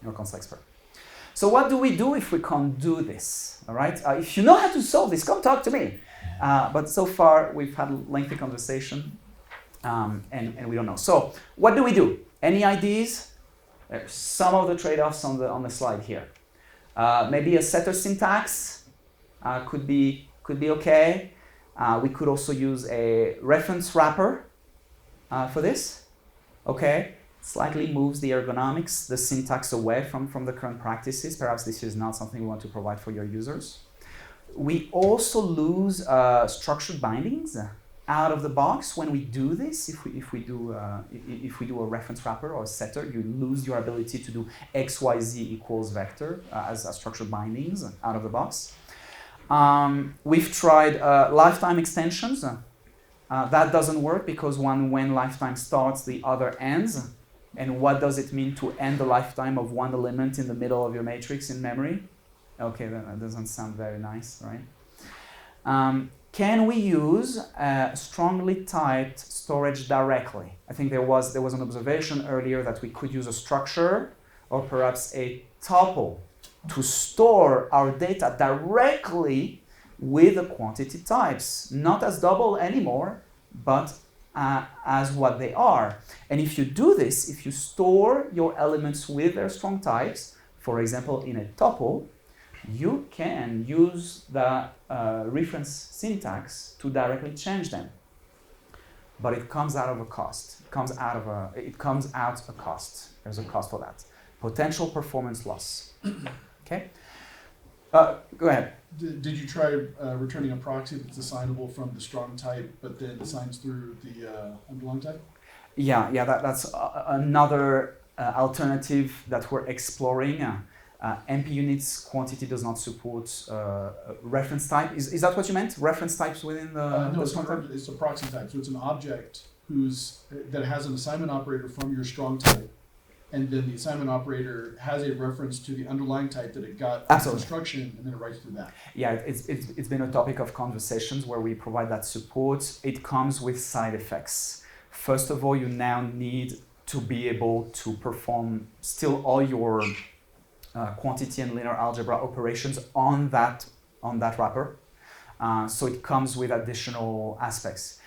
your context clue. So what do we do if we can't do this? All right? If you know how to solve this, come talk to me. But so far, we've had a lengthy conversation, and we don't know. So what do we do? Any ideas? There's some of the trade-offs on the slide here. Maybe a setter syntax could be okay. We could also use a reference wrapper for this. Okay, slightly moves the ergonomics, the syntax away from the current practices. Perhaps this is not something we want to provide for your users. We also lose structured bindings out of the box when we do this. If we do a reference wrapper or a setter, you lose your ability to do XYZ equals vector as structured bindings out of the box. We've tried lifetime extensions. That doesn't work because when lifetime starts, the other ends. And what does it mean to end the lifetime of one element in the middle of your matrix in memory? Okay, that doesn't sound very nice, right? Can we use strongly typed storage directly? I think there was an observation earlier that we could use a structure or perhaps a tuple to store our data directly with the quantity types, not as double anymore, but as what they are. And if you do this, if you store your elements with their strong types, for example, in a tuple, you can use the reference syntax to directly change them. But it comes out of a cost. It comes out a cost. There's a cost for that. Potential performance loss. Okay? Go ahead. Did you try returning a proxy that's assignable from the strong type, but then assigns through the underlying type? Yeah, that's another alternative that we're exploring. MP units quantity does not support reference type. Is that what you meant? Reference types within the no, it's a proxy type. So it's an object that has an assignment operator from your strong type, and then the assignment operator has a reference to the underlying type that it got from the instruction, and then it writes through that. Yeah, it's been a topic of conversations where we provide that support. It comes with side effects. First of all, you now need to be able to perform still all your quantity and linear algebra operations on that wrapper. So it comes with additional aspects.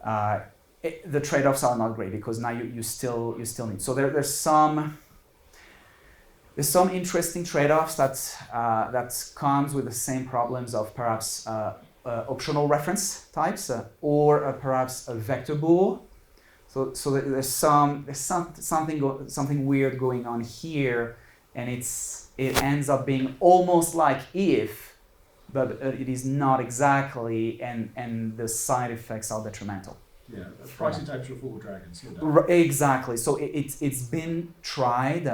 The trade-offs are not great because now you still need. So there's some interesting trade-offs that comes with the same problems of perhaps optional reference types or perhaps a vector bool. So there's something weird going on here, and it ends up being almost like if, but it is not exactly, and the side effects are detrimental. Yeah, proxy types are full of dragons. Exactly. So it's been tried,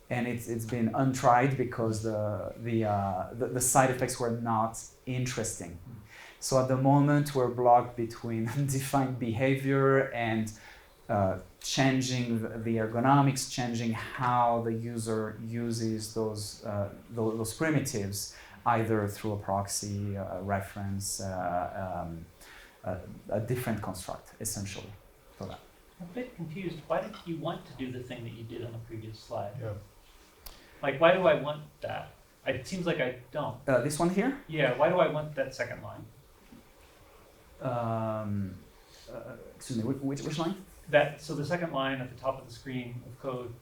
and it's been untried because the side effects were not interesting. So at the moment we're blocked between defined behavior and changing the ergonomics, changing how the user uses those primitives, either through a proxy, a reference, a different construct, essentially, for that. I'm a bit confused. Why did you want to do the thing that you did on the previous slide? Yeah. Like, why do I want that? It seems like I don't. This one here? Yeah, why do I want that second line? Excuse me, which line? So the second line at the top of the screen of code.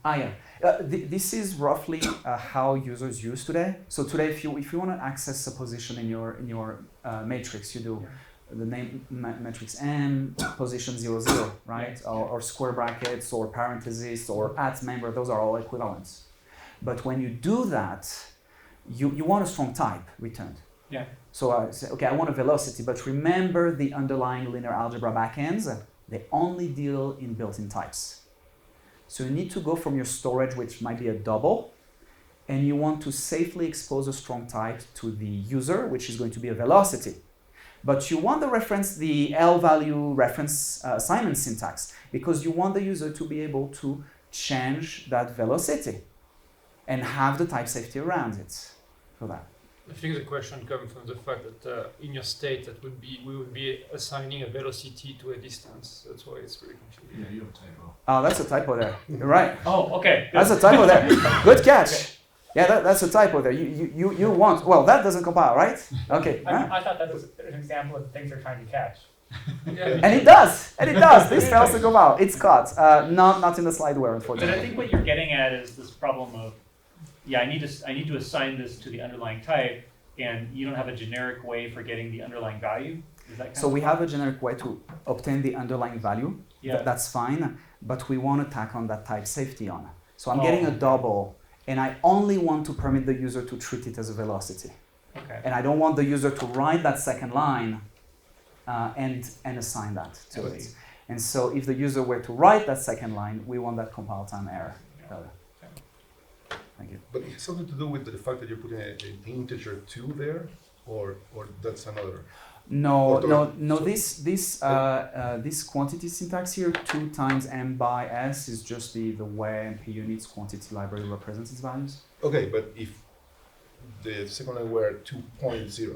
This is roughly how users use today. So today, if you want to access a position in your matrix, you do the name matrix M, position 0, 0, right? Yeah. Or square brackets, or parentheses, or at member. Those are all equivalents. But when you do that, you want a strong type returned. Yeah. So I say, okay, I want a velocity, but remember the underlying linear algebra backends. They only deal in built-in types. So you need to go from your storage, which might be a double, and you want to safely expose a strong type to the user, which is going to be a velocity. But you want the reference, the L value reference assignment syntax, because you want the user to be able to change that velocity and have the type safety around it for that. I think the question comes from the fact that in your state that we would be assigning a velocity to a distance. That's why it's really confusing. Yeah, you have a typo. Oh, that's a typo there. You're right. Oh, okay. That's a typo there. Good catch. Yeah, that's a typo there. You want, well, that doesn't compile, right? Okay. I thought that was an example of things they're trying to catch. And it does. This fails to compile. It's caught. Not in the slideware, But unfortunately. I think what you're getting at is this problem of, yeah, I need to assign this to the underlying type, and you don't have a generic way for getting the underlying value. Is that kind So of we have a generic way to obtain the underlying value. Yeah. That's fine, but we want to tack on that type safety on. So I'm Oh. getting a double, and I only want to permit the user to treat it as a velocity. Okay. And I don't want the user to write that second line and assign that to Okay. it. And so if the user were to write that second line, we want that compile time error. Thank you. But it's something to do with the fact that you're putting an integer 2 there, or that's another. No. So- This quantity syntax here, 2 times m by s, is just the way NP units quantity library represents its values. Okay, but if the second line were 2.0,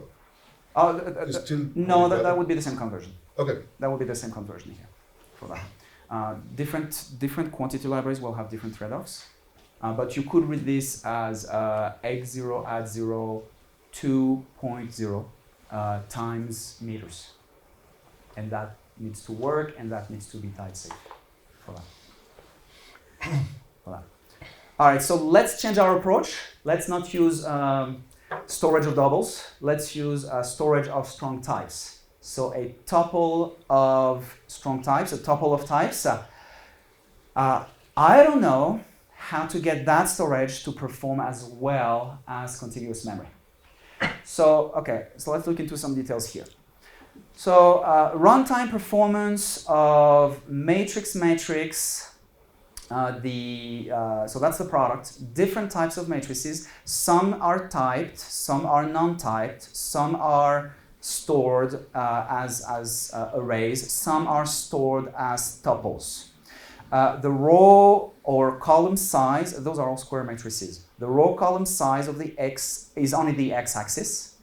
Oh, it's still no, that would be the same conversion. okay. That would be the same conversion here for that. Different quantity libraries will have different trade-offs, but you could read this as x0 add 0 2.0 times meters, and that needs to work, and that needs to be type safe for that. All right, so let's change our approach. Let's not use storage of doubles. Let's use storage of strong types. So a tuple of strong types, a tuple of types. I don't know how to get that storage to perform as well as contiguous memory. So, okay, so let's look into some details here. So, runtime performance of matrix, so that's the product. Different types of matrices. Some are typed, some are non-typed, some are stored as arrays, some are stored as tuples. The row or column size, those are all square matrices. The row column size of the x is on the x-axis.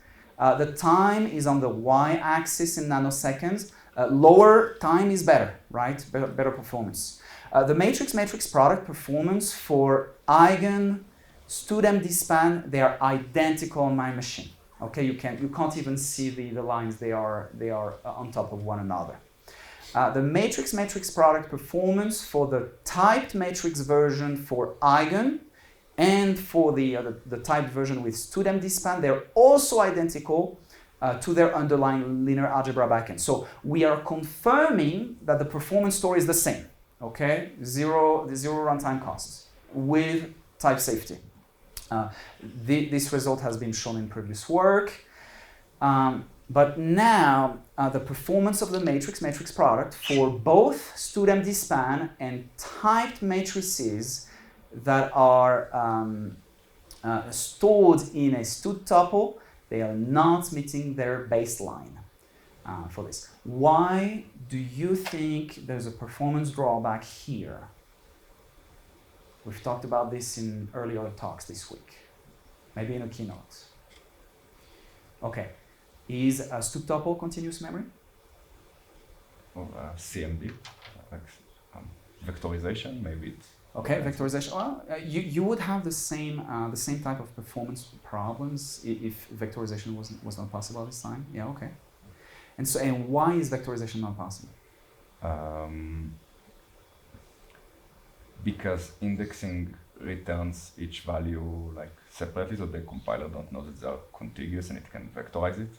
The time is on the y-axis in nanoseconds. Lower time is better, right? Better performance. The matrix product performance for Eigen, mdspan, they are identical on my machine. Okay, you can't even see the lines. They are on top of one another. The matrix product performance for the typed matrix version for Eigen and for the typed version with mdspan, they're also identical to their underlying linear algebra backend. So we are confirming that the performance story is the same. Okay, the zero runtime costs with type safety. This result has been shown in previous work. But now the performance of the matrix product for both mdspan and typed matrices that are stored in a stud tuple, they are not meeting their baseline for this. Why do you think there's a performance drawback here? We've talked about this in earlier talks this week, maybe in a keynote. Okay. Is a stud tuple continuous memory? Or CMD, like vectorization, maybe it's Okay, vectorization. Well, you would have the same type of performance problems if vectorization was not possible this time. Yeah, okay. And why is vectorization not possible? because indexing returns each value like separately, so the compiler don't know that they are contiguous and it can vectorize it.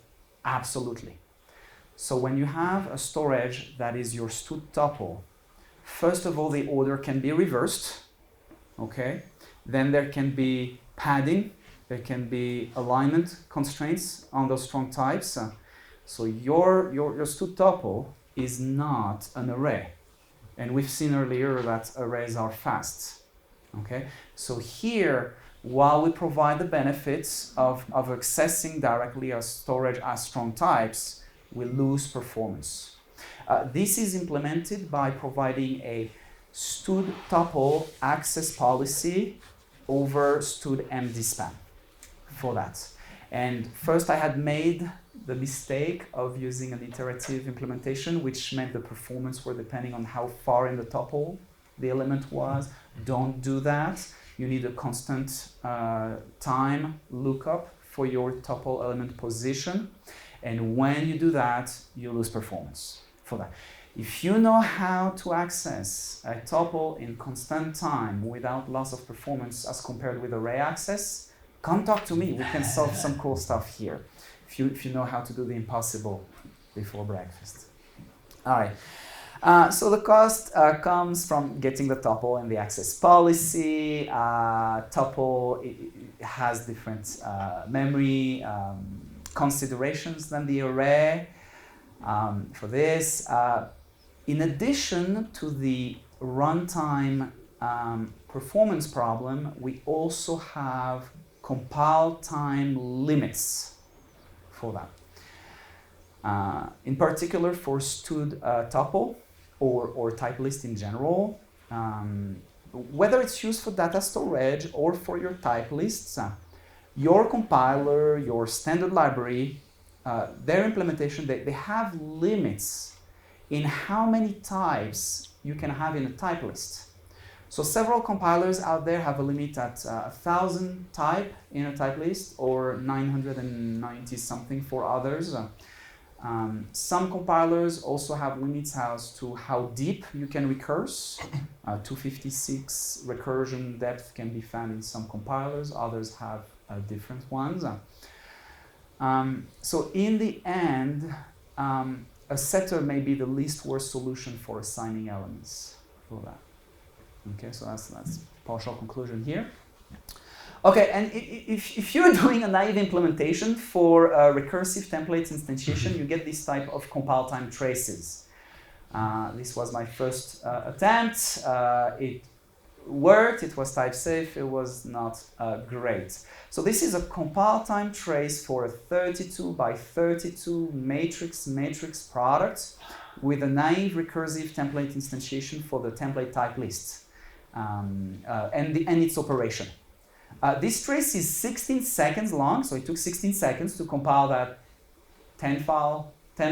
Absolutely. So when you have a storage that is your stud tuple, first of all, the order can be reversed, okay? Then there can be padding, there can be alignment constraints on those strong types. So your stud tuple is not an array. And we've seen earlier that arrays are fast, okay? So here, while we provide the benefits of accessing directly a storage as strong types, we lose performance. This is implemented by providing a stud tuple access policy over stud mdspan for that. And first I had made the mistake of using an iterative implementation, which meant the performance were depending on how far in the tuple the element was. Don't do that. You need a constant time lookup for your tuple element position. And when you do that, you lose performance for that. If you know how to access a tuple in constant time without loss of performance as compared with array access, come talk to me. We can solve some cool stuff here. If you know how to do the impossible before breakfast. All right. So the cost comes from getting the tuple and the access policy. Tuple it has different memory considerations than the array for this. In addition to the runtime performance problem, we also have compile time limits for that. In particular for stud tuple or type list in general, whether it's used for data storage or for your type lists, your compiler, your standard library, their implementation, they have limits in how many types you can have in a type list. So several compilers out there have a limit at 1,000 type in a type list or 990 something for others. Some compilers also have limits as to how deep you can recurse. 256 recursion depth can be found in some compilers, others have different ones. So in the end, a setter may be the least worst solution for assigning elements for that. Okay, so that's partial conclusion here. Okay, and if you're doing a naive implementation for recursive templates instantiation, you get this type of compile time traces. This was my first attempt. It worked, it was type safe, it was not great. So this is a compile time trace for a 32 by 32 matrix product with a naive recursive template instantiation for the template type list and its operation. This trace is 16 seconds long, so it took 16 seconds to compile that 10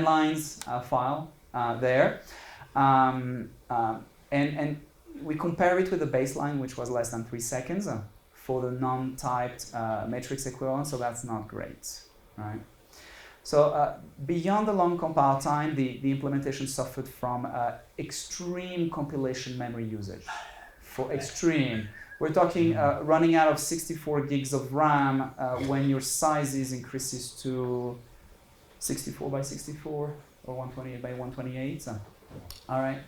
lines file there. And we compare it with the baseline, which was less than 3 seconds for the non-typed matrix equivalent, so that's not great, right? So beyond the long compile time, the implementation suffered from extreme compilation memory usage. For extreme, we're talking running out of 64 gigs of RAM when your sizes increases to 64 by 64 or 128 by 128. All right.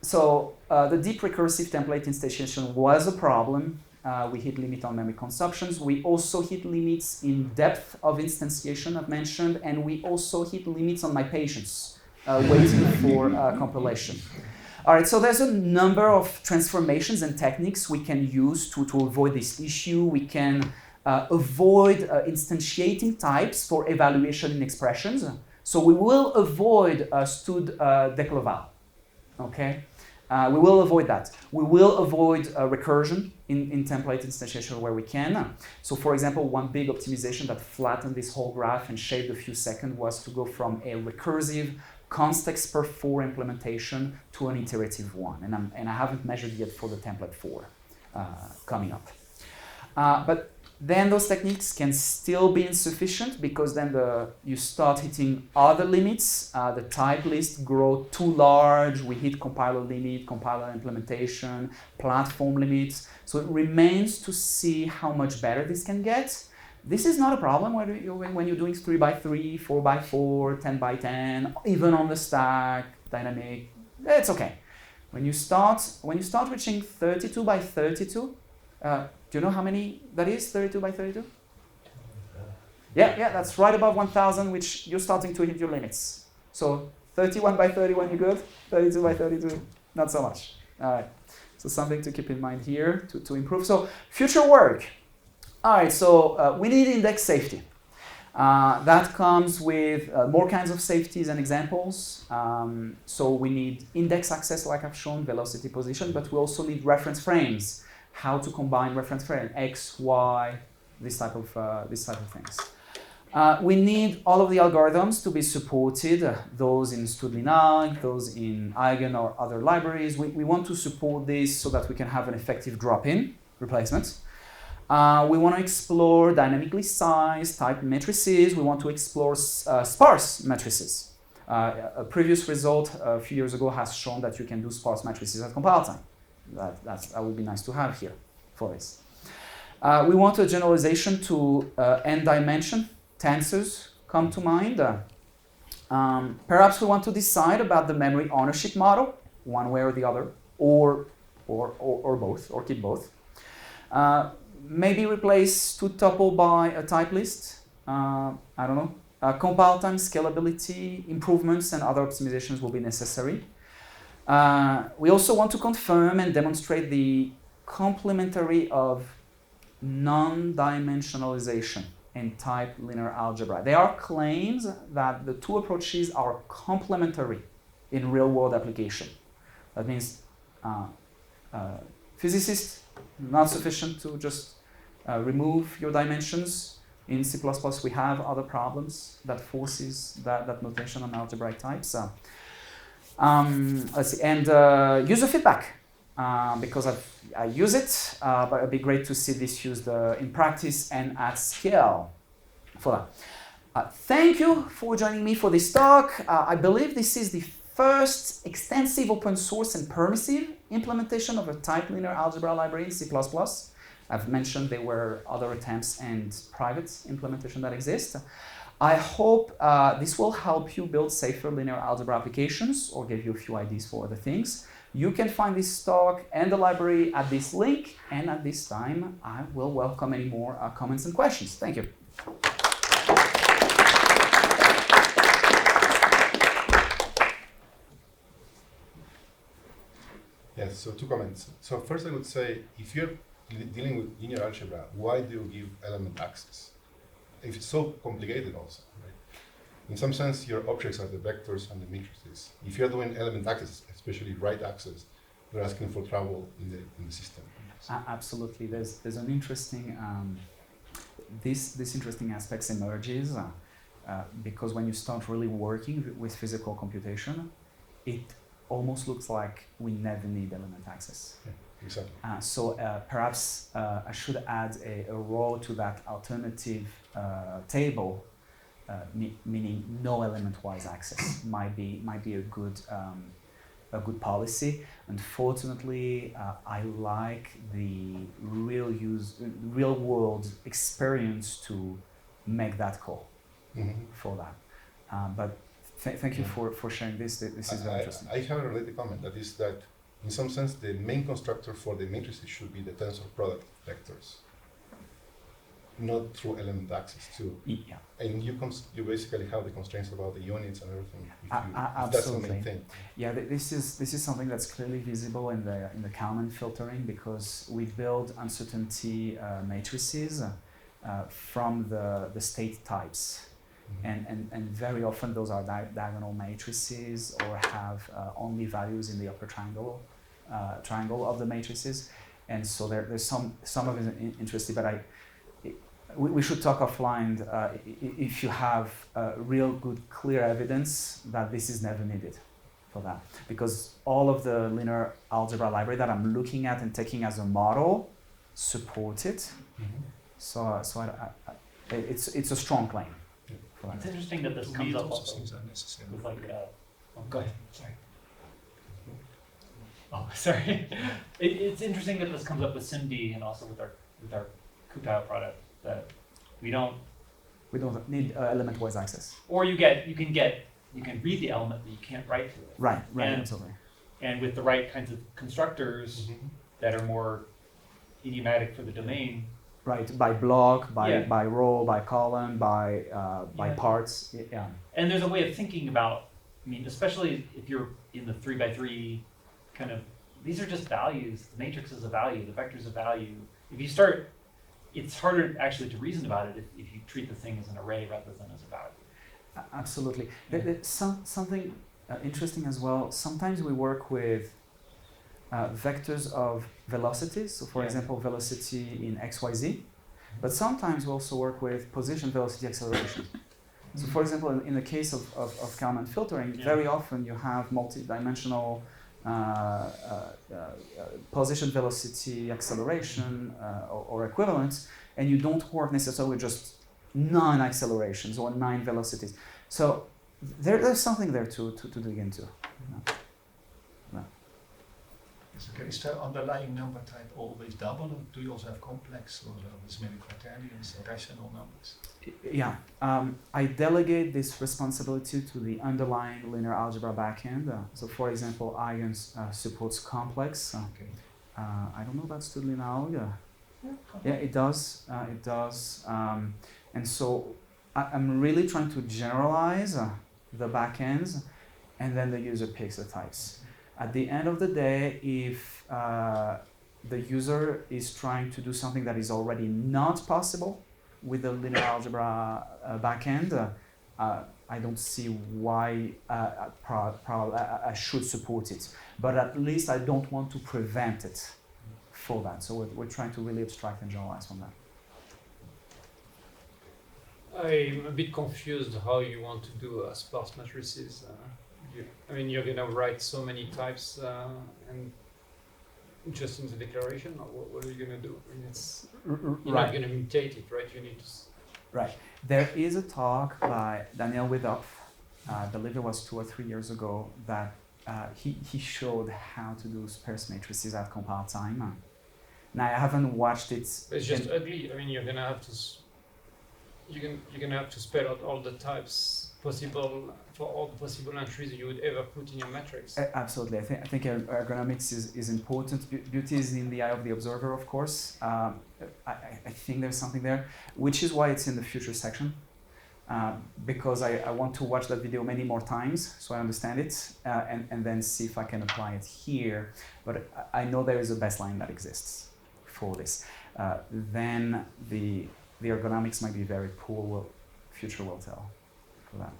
So the deep recursive template instantiation was a problem. We hit limit on memory consumptions. We also hit limits in depth of instantiation I've mentioned, and we also hit limits on my patience waiting for compilation. All right, so there's a number of transformations and techniques we can use to avoid this issue. We can avoid instantiating types for evaluation in expressions. So we will avoid stud declaval, okay? We will avoid that. We will avoid recursion in template instantiation where we can. So for example, one big optimization that flattened this whole graph and shaved a few seconds was to go from a recursive context per 4 implementation to an iterative one. And I haven't measured yet for the template 4 coming up. But then those techniques can still be insufficient because then you start hitting other limits. The type list grow too large. We hit compiler limit, compiler implementation, platform limits. So it remains to see how much better this can get. This is not a problem when you're doing 3 by 3, 4 by 4, 10 by 10, even on the stack, dynamic. It's okay. When you start reaching 32 by 32, do you know how many that is, 32 by 32? Yeah, that's right above 1,000, which you're starting to hit your limits. So 31 by 31, you're good. 32 by 32, not so much. All right. So something to keep in mind here to improve. So future work. All right, so we need index safety. That comes with more kinds of safeties and examples. So we need index access, like I've shown, velocity position, but we also need reference frames. How to combine reference frame, X, Y, this type of things. We need all of the algorithms to be supported, those in linalg, those in Eigen or other libraries. We want to support this so that we can have an effective drop-in replacement. We want to explore dynamically sized type matrices. We want to explore sparse matrices. A previous result a few years ago has shown that you can do sparse matrices at compile time. That would be nice to have here for this. We want a generalization to n dimension. Tensors come to mind. Perhaps we want to decide about the memory ownership model, one way or the other, or both, or keep both. Maybe replace toTuple by a type list. I don't know. Compile time, scalability, improvements, and other optimizations will be necessary. We also want to confirm and demonstrate the complementary of non-dimensionalization in type linear algebra. There are claims that the two approaches are complementary in real-world application. That means physicists, not sufficient to just remove your dimensions. In C++, we have other problems that forces that notation on algebraic types. Let's see, and user feedback, because I use it, but it'd be great to see this used in practice and at scale for that. Thank you for joining me for this talk. I believe this is the first extensive open source and permissive implementation of a type linear algebra library in C++. I've mentioned there were other attempts and private implementation that exist. I hope this will help you build safer linear algebra applications or give you a few ideas for other things. You can find this talk and the library at this link, and at this time, I will welcome any more comments and questions. Thank you. Yes, so 2 comments. So first I would say, if you're dealing with linear algebra, why do you give element access? If it's so complicated also, right? In some sense, your objects are the vectors and the matrices. If you're doing element access, especially write access, you're asking for trouble in the system. Absolutely, there's an interesting, this interesting aspects emerges because when you start really working with physical computation, it almost looks like we never need element access. Yeah, exactly. So perhaps I should add a row to that alternative table, meaning no element-wise access might be a good policy. Unfortunately, I like the real world experience to make that call for that. But thank you for sharing this. This is very interesting. I have a related comment. That is that, in some sense, the main constructor for the matrices should be the tensor product vectors, not through element access too. Yeah. And you basically have the constraints about the units and everything. If that's the Absolutely. main thing. Yeah, this is something that's clearly visible in the Kalman filtering, because we build uncertainty matrices from the state types. And very often those are diagonal matrices or have only values in the upper triangle of the matrices, and so there's some of it interesting. But we should talk offline if you have real good clear evidence that this is never needed for that, because all of the linear algebra library that I'm looking at and taking as a model support it. So it's a strong claim. It's interesting that this To me, comes it up also also seems unnecessary. with like, go ahead. Sorry. Oh, sorry. It's interesting that this comes up with SIMD and also with our compile product, that we don't need element-wise access. Or you can read the element, but you can't write to it. Right, And- absolutely. And with the right kinds of constructors that are more idiomatic for the domain. Right, by block, Yeah. by row, by column, by Yeah. parts. Yeah. And there's a way of thinking about, I mean, especially if you're in the 3x3 kind of, these are just values. The matrix is a value, the vector is a value. If you start it's harder actually to reason about it if you treat the thing as an array rather than as a value. Absolutely. There's something interesting as well. Sometimes we work with vectors of velocities. So, for example, velocity in XYZ. But sometimes we also work with position, velocity, acceleration. So, for example, in the case of Kalman filtering, very often you have multi-dimensional position, velocity, acceleration, or equivalents, and you don't work necessarily with just 9 accelerations or 9 velocities. So there's something there to dig into. Okay, is the underlying number type always double, or do you also have complex, or with maybe quaternions or rational numbers? Yeah, I delegate this responsibility to the underlying linear algebra backend. So, for example, Eigen supports complex. Okay. I don't know if that's to linalg. Yeah, it does. It does. And so I'm really trying to generalize the backends, and then the user picks the types. At the end of the day, if the user is trying to do something that is already not possible with the linear algebra backend, I don't see why I should support it. But at least I don't want to prevent it for that. So we're trying to really abstract and generalize from that. I'm a bit confused how you want to do sparse matrices. I mean, you're going to write so many types and just in the declaration, or what are you going to do? I mean, you're not going to mutate it, right? You need to. Right. There is a talk by Daniel Widoff, I believe it was 2 or 3 years ago, that he showed how to do sparse matrices at compile time. Now I haven't watched it. It's just ugly. I mean, you're going to have to. You're gonna have to spell out all the types possible for all the possible entries you would ever put in your matrix. Absolutely, I think ergonomics is important. Beauty is in the eye of the observer, of course. I think there's something there, which is why it's in the future section, because I want to watch that video many more times so I understand it, and then see if I can apply it here. But I know there is a baseline that exists for this. Then the ergonomics might be very poor. Future will tell for that.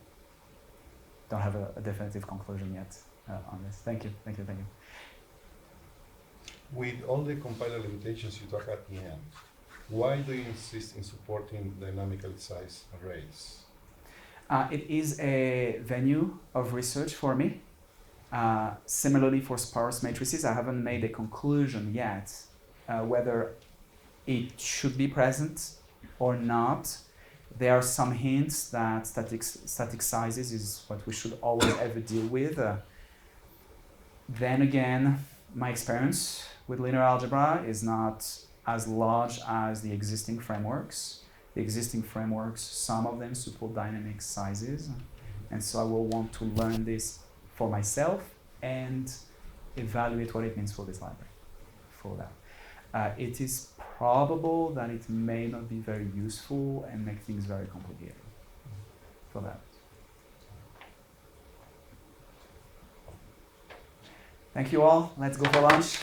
Don't have a definitive conclusion yet on this. Thank you. With all the compiler limitations you talk at the end, why do you insist in supporting dynamically sized arrays? It is a venue of research for me. Similarly for sparse matrices, I haven't made a conclusion yet whether it should be present or not. There are some hints that static sizes is what we should always ever deal with. Then again, my experience with linear algebra is not as large as the existing frameworks. The existing frameworks, some of them support dynamic sizes, and so I will want to learn this for myself and evaluate what it means for this library, for that. It is probable that it may not be very useful and make things very complicated for that. Thank you all. Let's go for lunch.